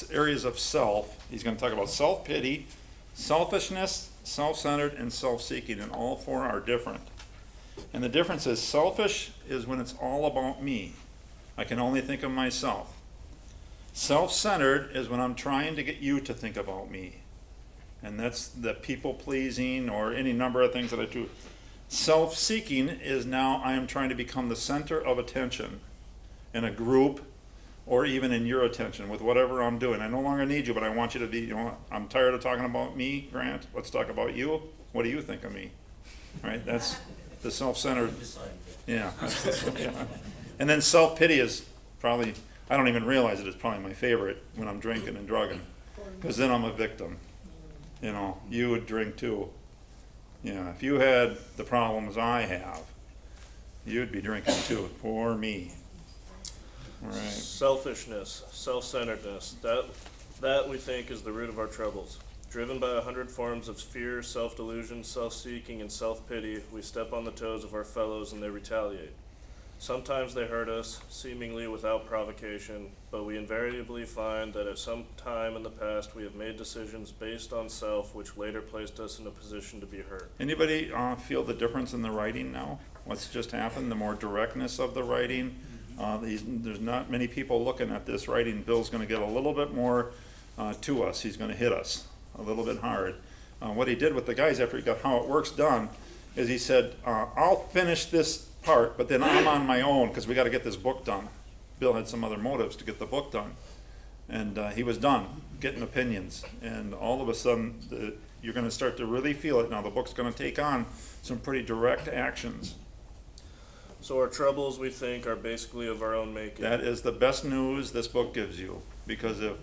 areas of self. He's going to talk about self-pity, selfishness, self-centered, and self-seeking, and all 4 are different. And the difference is selfish is when it's all about me. I can only think of myself. Self-centered is when I'm trying to get you to think about me. And that's the people-pleasing or any number of things that I do. Self-seeking is now I am trying to become the center of attention in a group or even in your attention with whatever I'm doing. I no longer need you, but I want you to be, I'm tired of talking about me, Grant. Let's talk about you. What do you think of me? Right? That's the self-centered. Yeah. Yeah. And then self-pity is probably, I don't even realize it, it's probably my favorite when I'm drinking and drugging. Because then I'm a victim. You would drink too. If you had the problems I have, you'd be drinking too. Poor me. Right. Selfishness, self-centeredness, That, we think, is the root of our troubles. Driven by 100 forms of fear, self-delusion, self-seeking, and self-pity, we step on the toes of our fellows and they retaliate. Sometimes they hurt us, seemingly without provocation, but we invariably find that at some time in the past we have made decisions based on self, which later placed us in a position to be hurt. Anybody feel the difference in the writing now? What's just happened? The more directness of the writing. There's not many people looking at this writing. Bill's going to get a little bit more to us. He's going to hit us a little bit hard. What he did with the guys after he got How It Works done is he said, I'll finish this part, but then I'm on my own because we got to get this book done. Bill had some other motives to get the book done. And he was done getting opinions. And all of a sudden, you're going to start to really feel it. Now the book's going to take on some pretty direct actions. So our troubles, we think, are basically of our own making. That is the best news this book gives you. Because if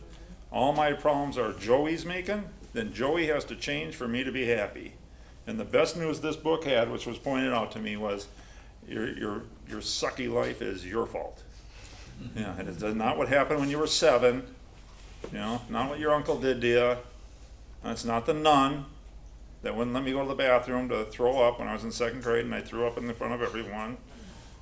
all my problems are Joey's making, then Joey has to change for me to be happy. And the best news this book had, which was pointed out to me, was your sucky life is your fault. Yeah, and it's not what happened when you were 7. You know, not what your uncle did to you. It's not the nun that wouldn't let me go to the bathroom to throw up when I was in 2nd grade, and I threw up in the front of everyone.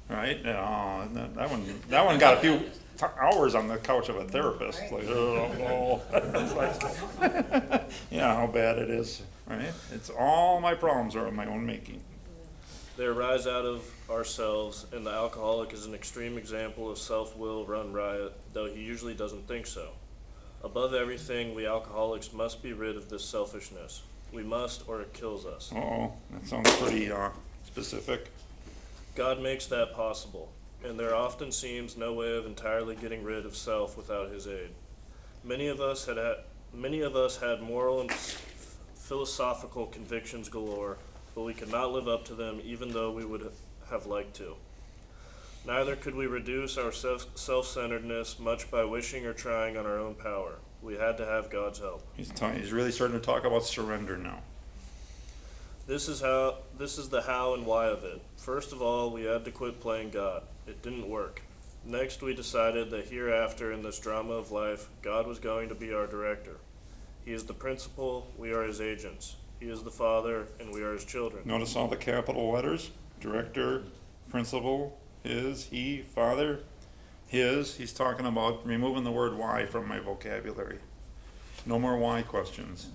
Right? That one got a few hours on the couch of a therapist. Like, oh, it's like, yeah, how bad it is. Right? It's all my problems are of my own making. They arise out of ourselves, and the alcoholic is an extreme example of self-will run riot, though he usually doesn't think so. Above everything, we alcoholics must be rid of this selfishness. We must, or it kills us. Uh-oh, that sounds pretty specific. God makes that possible, and there often seems no way of entirely getting rid of self without his aid. Many of us had moral and philosophical convictions galore, but we could not live up to them even though we would have liked to. Neither could we reduce our self-centeredness much by wishing or trying on our own power. We had to have God's help. He's really starting to talk about surrender now. This is the how and why of it. First of all, we had to quit playing God. It didn't work. Next, we decided that hereafter in this drama of life, God was going to be our director. He is the principal, we are his agents. He is the father, and we are his children. Notice all the capital letters: director, principal, his, he, father, his. He's talking about removing the word why from my vocabulary. No more why questions.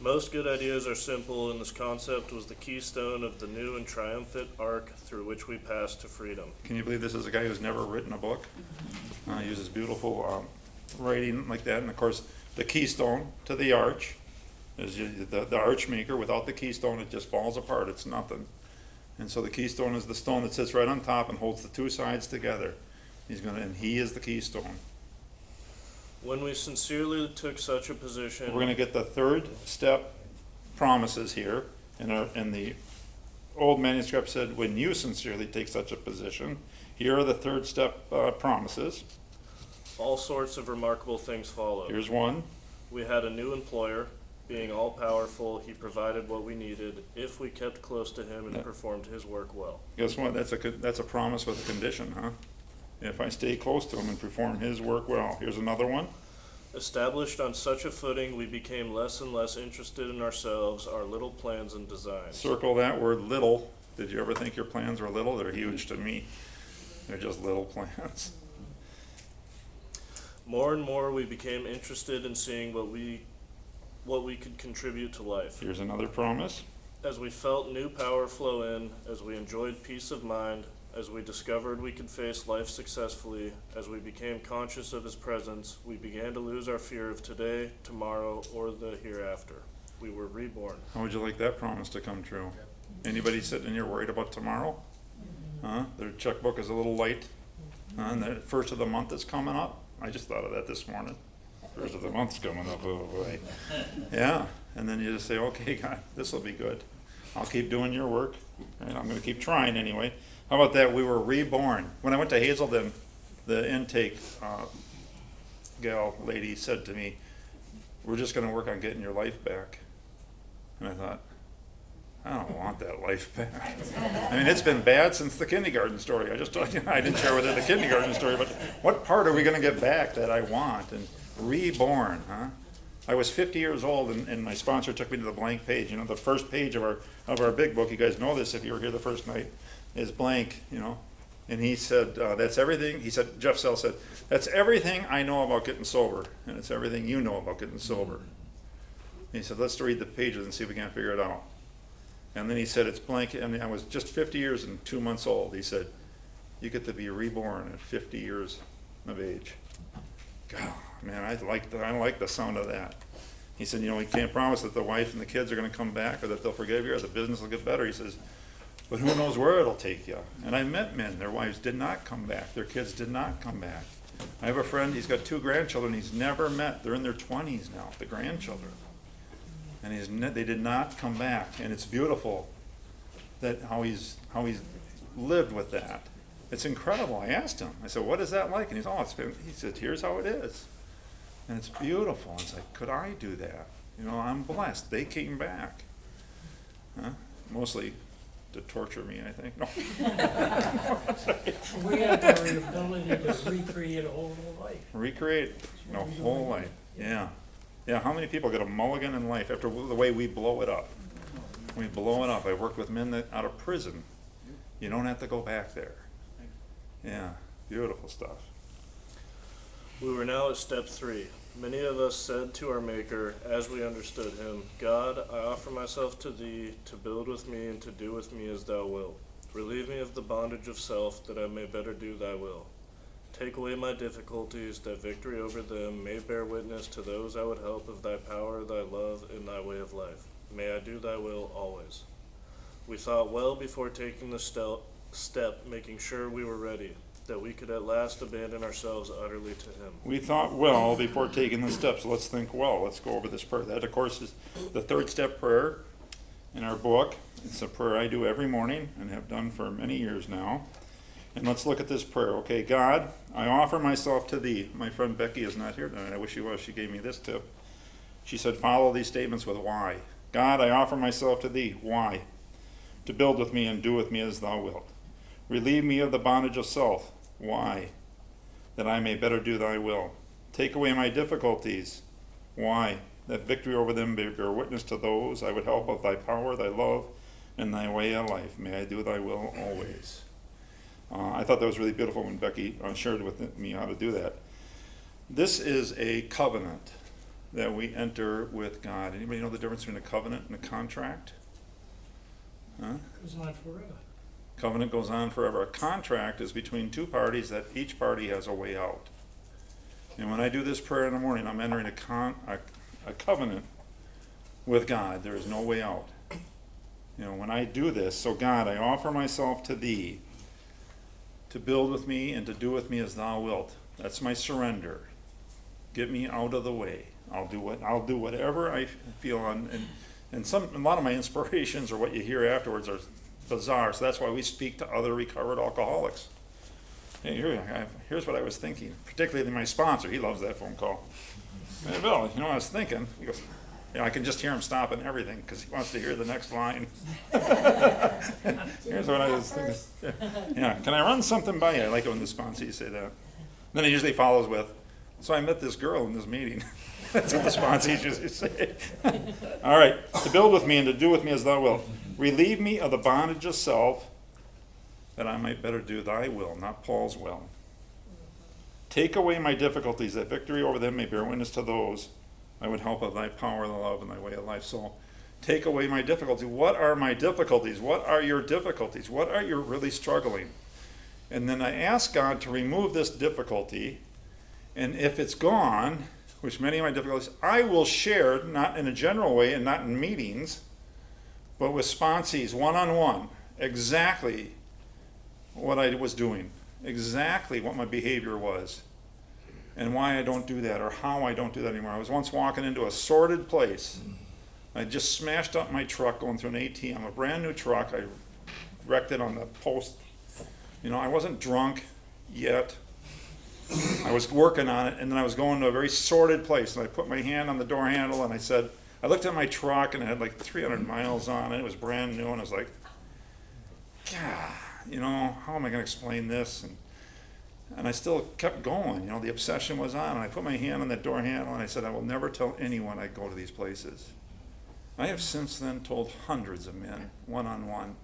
Most good ideas are simple, and this concept was the keystone of the new and triumphant arc through which we pass to freedom. Can you believe this is a guy who's never written a book? He uses beautiful writing like that, and of course the keystone to the arch is the arch maker. Without the keystone, it just falls apart. It's nothing. And so the keystone is the stone that sits right on top and holds the two sides together. And he is the keystone. When we sincerely took such a position, We're going to get the 3rd step promises here. And the old manuscript said, when you sincerely take such a position, here are the 3rd step promises. all sorts of remarkable things followed. Here's one. We had a new employer. Being all-powerful, he provided what we needed if we kept close to him and performed his work well. Guess what? That's a promise with a condition, huh? If I stay close to him and perform his work well. Here's another one. Established on such a footing, we became less and less interested in ourselves, our little plans and designs. Circle that word, little. Did you ever think your plans were little? They're huge to me. They're just little plans. More and more, we became interested in seeing what we could contribute to life. Here's another promise. As we felt new power flow in, as we enjoyed peace of mind, as we discovered we could face life successfully, as we became conscious of his presence, we began to lose our fear of today, tomorrow, or the hereafter. We were reborn. How would you like that promise to come true? Anybody sitting in here worried about tomorrow? Their checkbook is a little light. And the first of the month is coming up. I just thought of that this morning. First of the month's coming up, oh boy. Yeah, and then you just say, okay, God, this will be good. I'll keep doing your work, and I'm going to keep trying anyway. How about that? We were reborn. When I went to Hazelden, the intake gal lady said to me, we're just going to work on getting your life back. And I thought, I don't want that life back. I mean, it's been bad since the kindergarten story. I just told you, I didn't share with her the kindergarten story, but what part are we going to get back that I want? And Reborn, huh? I was 50 years old, and my sponsor took me to the blank page. You know, the first page of our big book, you guys know this if you were here the first night, is blank, you know. And he said, that's everything, he said, Jeff Sell said, that's everything I know about getting sober, and it's everything you know about getting sober. And he said, let's read the pages and see if we can't figure it out. And then he said, it's blank, and I was just 50 years and 2 months old. He said, you get to be reborn at 50 years of age. God, man, I like the sound of that. He said, you know, we can't promise that the wife and the kids are gonna come back, or that they'll forgive you, or the business will get better. He says, but who knows where it'll take you. And I met men, their wives did not come back, their kids did not come back. I have a friend, he's got 2 grandchildren he's never met. They're in their 20s now, the grandchildren. And they did not come back. And it's beautiful that how he's lived with that. It's incredible. I asked him, I said, what is that like? And he said, here's how it is. And it's beautiful. It's like, could I do that? You know, I'm blessed. They came back. Huh? Mostly to torture me, I think. No. We have our ability to recreate a whole life. Recreate a whole life. Yeah. Yeah, how many people get a mulligan in life after the way we blow it up? We blow it up. I've worked with men that out of prison. You don't have to go back there. Yeah, beautiful stuff. We were now at step 3. Many of us said to our Maker, as we understood him, God, I offer myself to thee, to build with me and to do with me as thou wilt. Relieve me of the bondage of self, that I may better do thy will. Take away my difficulties, that victory over them may bear witness to those I would help of thy power, thy love, and thy way of life. May I do thy will always. We thought well before taking the step, making sure we were ready, that we could at last abandon ourselves utterly to him. We thought well before taking the steps. Let's think well. Let's go over this prayer. That, of course, is the 3rd step prayer in our book. It's a prayer I do every morning and have done for many years now. And let's look at this prayer. Okay, God, I offer myself to thee. My friend Becky is not here tonight. I wish she was. She gave me this tip. She said, follow these statements with why. God, I offer myself to thee. Why? To build with me and do with me as thou wilt. Relieve me of the bondage of self. Why? That I may better do thy will. Take away my difficulties. Why? That victory over them may bear witness to those I would help of thy power, thy love, and thy way of life. May I do thy will always. I thought that was really beautiful when Becky shared with me how to do that. This is a covenant that we enter with God. Anybody know the difference between a covenant and a contract? Huh? Goes on forever. Covenant goes on forever. A contract is between 2 parties that each party has a way out. And when I do this prayer in the morning, I'm entering a covenant with God. There is no way out. You know, when I do this, so God, I offer myself to thee, to build with me and to do with me as thou wilt. That's my surrender. Get me out of the way. I'll do whatever I feel on, and a lot of my inspirations or what you hear afterwards are bizarre. So that's why we speak to other recovered alcoholics. Hey, here's what I was thinking. Particularly my sponsor, he loves that phone call. Hey, Bill, you know what I was thinking? He goes, I can just hear him stopping everything because he wants to hear the next line. Here's what I was thinking. Yeah, can I run something by you? I like it when the sponsees say that. Then he usually follows with, so I met this girl in this meeting. That's what the sponsees usually say. All right, to build with me and to do with me as thou wilt. Relieve me of the bondage of self, that I might better do thy will, not Paul's will. Take away my difficulties, that victory over them may bear witness to those I would help of thy power, thy love, and thy way of life. So take away my difficulties. What are my difficulties? What are your difficulties? What are you really struggling? And then I ask God to remove this difficulty, and if it's gone, which many of my difficulties, I will share, not in a general way and not in meetings, but with sponsees, one-on-one, exactly what I was doing, exactly what my behavior was, and why I don't do that, or how I don't do that anymore. I was once walking into a sordid place. I just smashed up my truck going through an ATM, a brand new truck. I wrecked it on the post. You know, I wasn't drunk yet. I was working on it, and then I was going to a very sordid place, and I put my hand on the door handle, and I said, I looked at my truck, and it had like 300 miles on it. It was brand new, and I was like, God, you know, how am I going to explain this? And And I still kept going, the obsession was on. And I put my hand on the door handle and I said, I will never tell anyone I go to these places. I have since then told hundreds of men, one-on-one,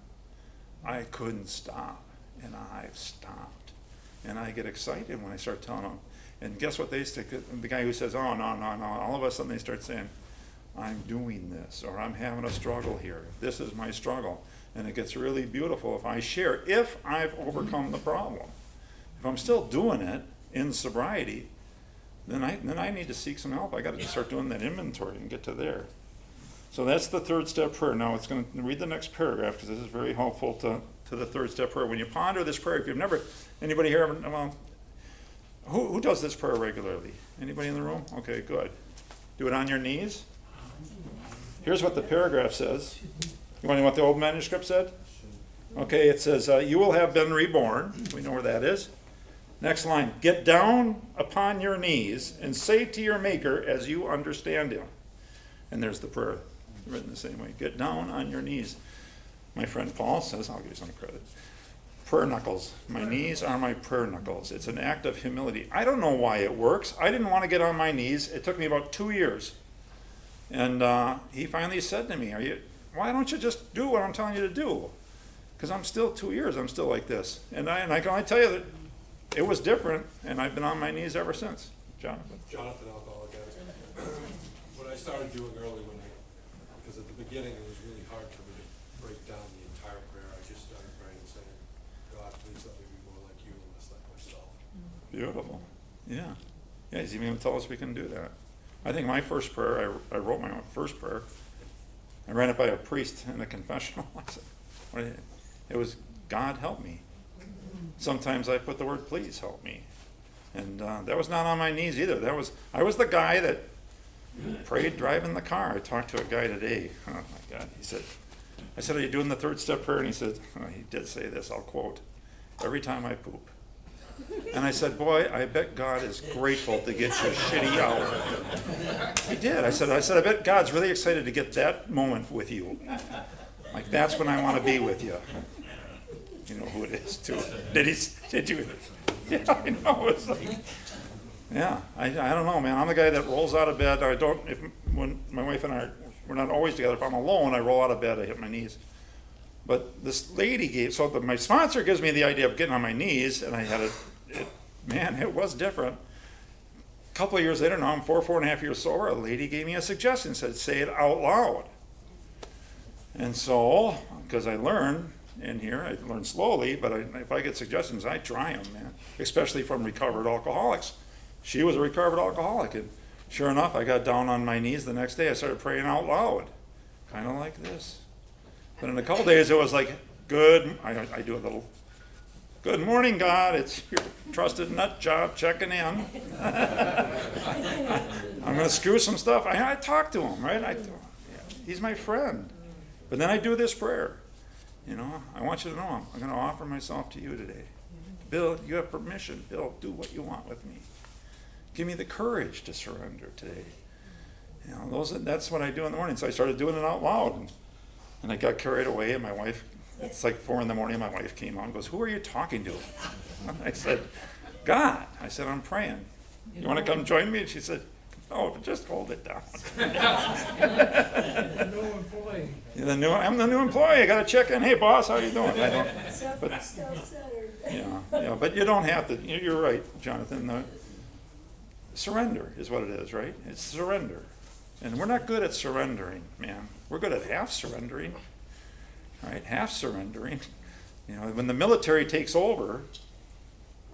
I couldn't stop, and I've stopped. And I get excited when I start telling them. And guess what they say? The guy who says, oh, no, all of a sudden they start saying, I'm doing this, or I'm having a struggle here. This is my struggle. And it gets really beautiful if I share, if I've overcome the problem. If I'm still doing it in sobriety, then I need to seek some help. I got to start doing that inventory and get to there. So that's the third step prayer. Now it's going to read the next paragraph because this is very helpful to the third step prayer. When you ponder this prayer, if you've never, anybody here, who does this prayer regularly? Anybody in the room? Okay, good. Do it on your knees. Here's what the paragraph says. You want to know what the old manuscript said? Okay, it says, you will have been reborn. We know where that is. Next line, get down upon your knees and say to your Maker as you understand him. And there's the prayer written the same way. Get down on your knees. My friend Paul says, I'll give you some credit. Prayer knuckles. My knees are my prayer knuckles. It's an act of humility. I don't know why it works. I didn't want to get on my knees. It took me about 2 years. And he finally said to me, why don't you just do what I'm telling you to do? Because I'm still 2 years, I'm still like this. And I can only tell you that it was different, and I've been on my knees ever since. Jonathan. Jonathan, alcoholic addict. What I started doing early because at the beginning it was really hard for me to break down the entire prayer. I just started praying and saying, God, please let me be more like you and less like myself. Beautiful. Yeah. Yeah, he's even going to tell us we can do that. I think my first prayer, I wrote my own first prayer. I ran it by a priest in a confessional. I said, it was, God help me. Sometimes I put the word, please help me. And that was not on my knees either. I was the guy that prayed driving the car. I talked to a guy today. Oh my God. I said, are you doing the third step prayer? And he said, he did say this, I'll quote, every time I poop. And I said, boy, I bet God is grateful to get your shitty out. He did. I said, I bet God's really excited to get that moment with you. Like, that's when I want to be with you. You know who it is, too. Did you? Yeah, I know. It's like, yeah, I don't know, man. I'm the guy that rolls out of bed. When my wife and I, we're not always together. If I'm alone, I roll out of bed, I hit my knees. But this lady my sponsor gives me the idea of getting on my knees, and I had it was different. A couple of years later, now I'm 4.5 years sober, a lady gave me a suggestion, said, say it out loud. And so, because I learn in here, I learn slowly, but if I get suggestions, I try them, man, especially from recovered alcoholics. She was a recovered alcoholic, and sure enough, I got down on my knees the next day. I started praying out loud, kind of like this. But in a couple days, it was like, good, I do a little, good morning, God, it's your trusted nut job checking in. I'm going to screw some stuff. I talk to him, right? He's my friend. But then I do this prayer. I want you to know I'm going to offer myself to you today. Bill, you have permission. Bill, do what you want with me. Give me the courage to surrender today. That's what I do in the morning. So I started doing it out loud. And I got carried away, and my wife, it's like 4 a.m, my wife came on and goes, who are you talking to? I said, God. I said, I'm praying. You want to come join me? And she said, oh, just hold it down. New employee. I'm the new employee. I got to check in. Hey, boss, how you doing? Self-centered. Yeah, but you don't have to. You're right, Jonathan. Surrender is what it is, right? It's surrender. And we're not good at surrendering, man. We're good at half surrendering, right? Half surrendering. When the military takes over,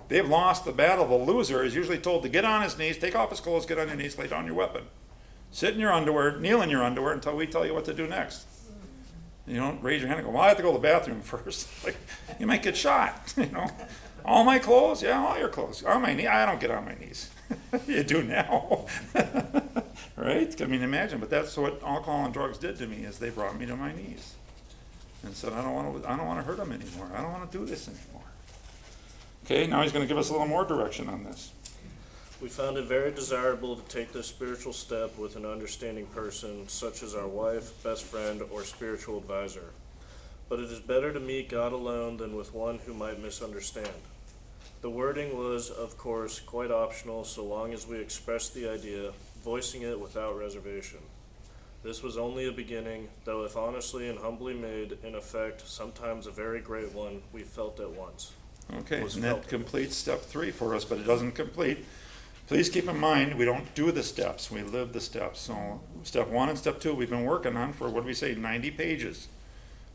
they've lost the battle. The loser is usually told to get on his knees, take off his clothes, get on your knees, lay down your weapon. Sit in your underwear, kneel in your underwear until we tell you what to do next. You don't raise your hand and go, well, I have to go to the bathroom first. Like, you might get shot, All my clothes? Yeah, all your clothes. On my knee? I don't get on my knees. You do now. Right? Imagine, but that's what alcohol and drugs did to me, is they brought me to my knees and said, I don't want to hurt them anymore. I don't want to do this anymore. Okay, now he's going to give us a little more direction on this. We found it very desirable to take this spiritual step with an understanding person, such as our wife, best friend, or spiritual advisor. But it is better to meet God alone than with one who might misunderstand. The wording was, of course, quite optional so long as we expressed the idea, voicing it without reservation. This was only a beginning, though if honestly and humbly made, in effect, sometimes a very great one, we felt at once. Okay, Was and that felt. completes step 3 for us, but it doesn't complete. Please keep in mind, we don't do the steps, we live the steps. So step 1 and step 2 we've been working on for, what do we say, 90 pages.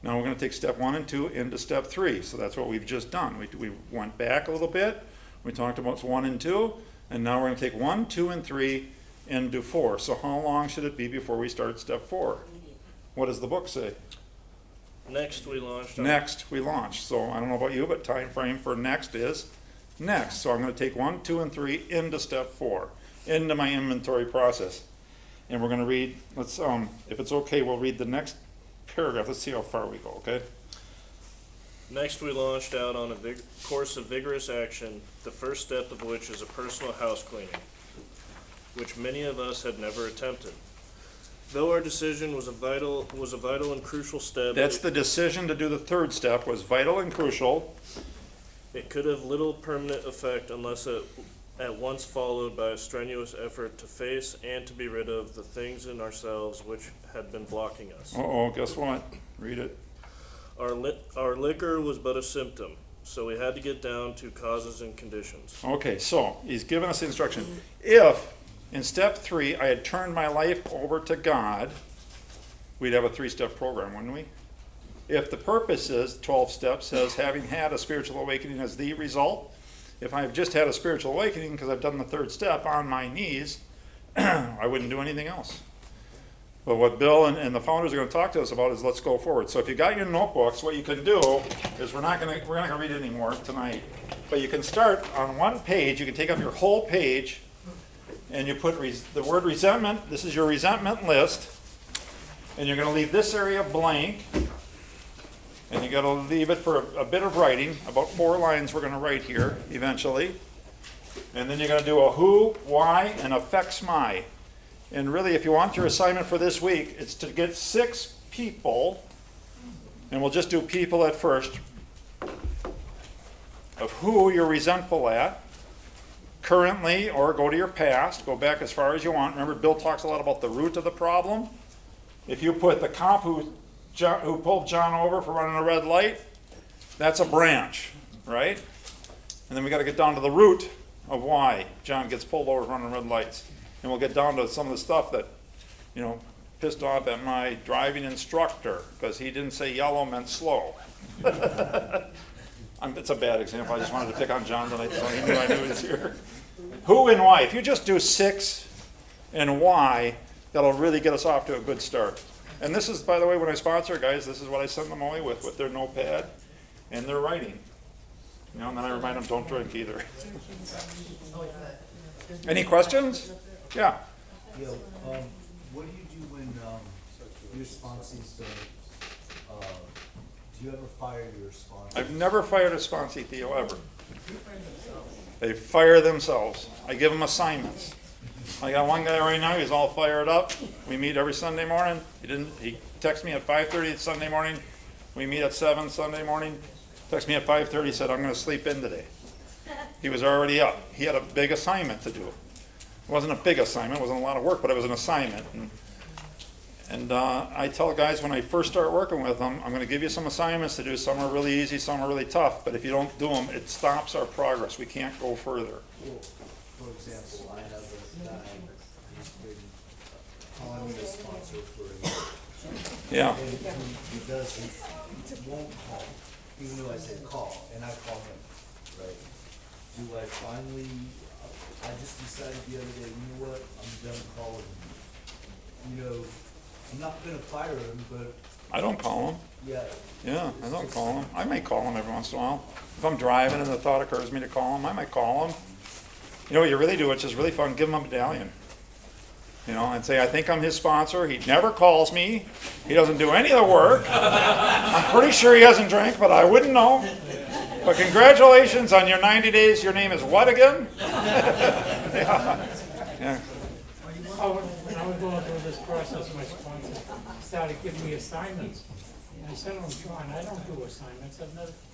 Now we're gonna take step 1 and 2 into step 3, so that's what we've just done. We went back a little bit, we talked about 1 and 2, and now we're gonna take 1, 2, and 3 into 4. So how long should it be before we start step 4? What does the book say? Next, we launched on Next, we launch. So I don't know about you, but time frame for next is next. So I'm going to take 1, 2, and 3 into step 4, into my inventory process. And we're going to read, let's, if it's okay, we'll read the next paragraph. Let's see how far we go, okay? Next, we launched out on a course of vigorous action, the first step of which is a personal house cleaning, which many of us had never attempted. Though our decision was a vital and crucial step, That's the decision to do the third step was vital and crucial. it could have little permanent effect unless it at once followed by a strenuous effort to face and to be rid of the things in ourselves which had been blocking us. Uh-oh, guess what? Read it. Our liquor was but a symptom, so we had to get down to causes and conditions. Okay, so he's given us the instruction. If in step 3 I had turned my life over to God, we'd have a 3-step program, wouldn't we? If the purpose is, 12 steps says, having had a spiritual awakening as the result, if I've just had a spiritual awakening because I've done the 3rd step on my knees, I wouldn't do anything else. But what Bill and the founders are going to talk to us about is let's go forward. So if you got your notebooks, what you can do is we're not going to read it anymore tonight, but you can start on one page. You can take up your whole page, and you put the word resentment. This is your resentment list, and you're going to leave this area blank, and you got to leave it for a bit of writing. About 4 lines we're going to write here eventually, and then you're going to do a who, why, and affects my. And really, if you want your assignment for this week, it's to get 6 people, and we'll just do people at first, of who you're resentful at, currently, or go to your past, go back as far as you want. Remember, Bill talks a lot about the root of the problem. If you put the cop who pulled John over for running a red light, that's a branch, right? And then we got to get down to the root of why John gets pulled over for running red lights. And we'll get down to some of the stuff that, you know, pissed off at my driving instructor because he didn't say yellow meant slow. It's a bad example. I just wanted to pick on John tonight so he knew I knew he was here. Who and why. If you just do 6 and why, that'll really get us off to a good start. And this is, by the way, when I sponsor guys, this is what I send them away with their notepad and their writing. You know, and then I remind them, don't drink either. Any questions? Yeah. Yo, what do you do when your sponsors don't? Do you ever fire your sponsors? I've never fired a sponsee, Theo, ever. They fire themselves. I give them assignments. I got one guy right now, he's all fired up. We meet every Sunday morning. He texts me at 5:30 Sunday morning. We meet at 7 Sunday morning. Texts me at 5:30, said, I'm going to sleep in today. He was already up. He had a big assignment to do. It wasn't a big assignment, it wasn't a lot of work, but it was an assignment. And I tell guys when I first start working with them, I'm going to give you some assignments to do. Some are really easy, some are really tough, but if you don't do them, it stops our progress. We can't go further. Well, for example, I have a guy who's been calling me a sponsor for a year. Yeah. And he won't call, even though I said call, and I call him, right? Do I finally, I just decided the other day, you know what, I'm done calling him. You know, I'm not gonna fire him, but I don't call them. yeah. Yeah, I don't call them. I may call them every once in a while. If I'm driving and the thought occurs to me to call them, I might call them. You know what you really do, which is really fun, give them a medallion. You know, and say, I think I'm his sponsor. He never calls me. He doesn't do any of the work. I'm pretty sure he hasn't drank, but I wouldn't know. But congratulations on your 90 days. Your name is what again? Yeah. Yeah. When I was going through this process, my sponsor started giving me assignments. And I said to him, John, I don't do assignments.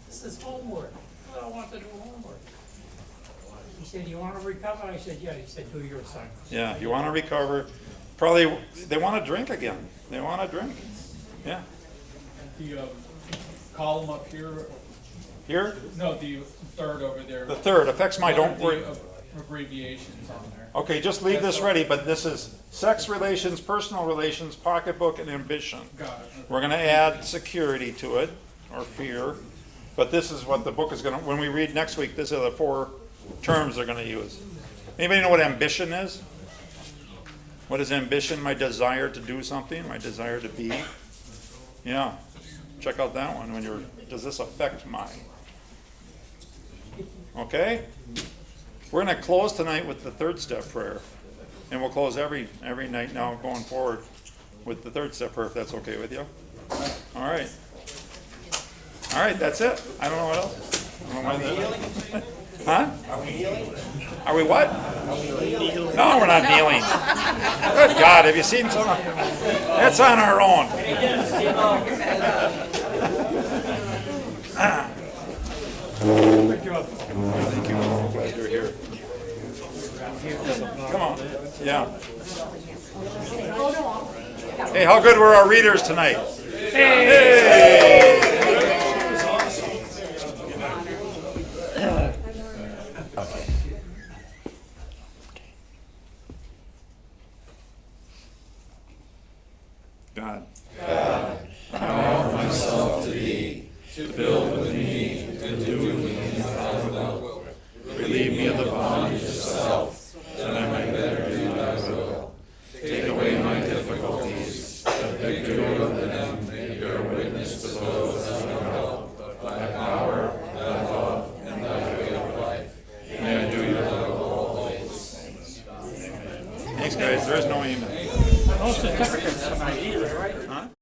This is homework. I don't want to do homework. He said, you wanna recover? I said, yeah. He said, do your assignments. Yeah, you wanna recover, probably, they wanna drink again, they wanna drink, yeah. The column up here, Here, no, the third over there. the third, affects my, don't worry. The abbreviations on there. Okay, just leave this ready, but this is sex relations, personal relations, pocketbook, and ambition. Got it. We're gonna add security to it, or fear, but this is what the book is gonna, when we read next week, these are the 4 terms they're gonna use. Anybody know what ambition is? What is ambition? My desire to do something, my desire to be. Yeah, check out that one when you're, does this affect my? Okay? We're gonna close tonight with the 3rd step prayer. And we'll close every night now going forward with the 3rd step prayer, if that's okay with you. All right. All right, that's it. I don't know what else. I don't know why that- Huh? Are we kneeling? Are we what? No, we're not kneeling. Good God, have you seen some? That's on our own. Good job. Thank you. I'm glad you're here. Come on. Yeah. Hey, how good were our readers tonight? Hey! God. Myself to thee, to build with me, and do with me thy will. Relieve me of the bondage of self,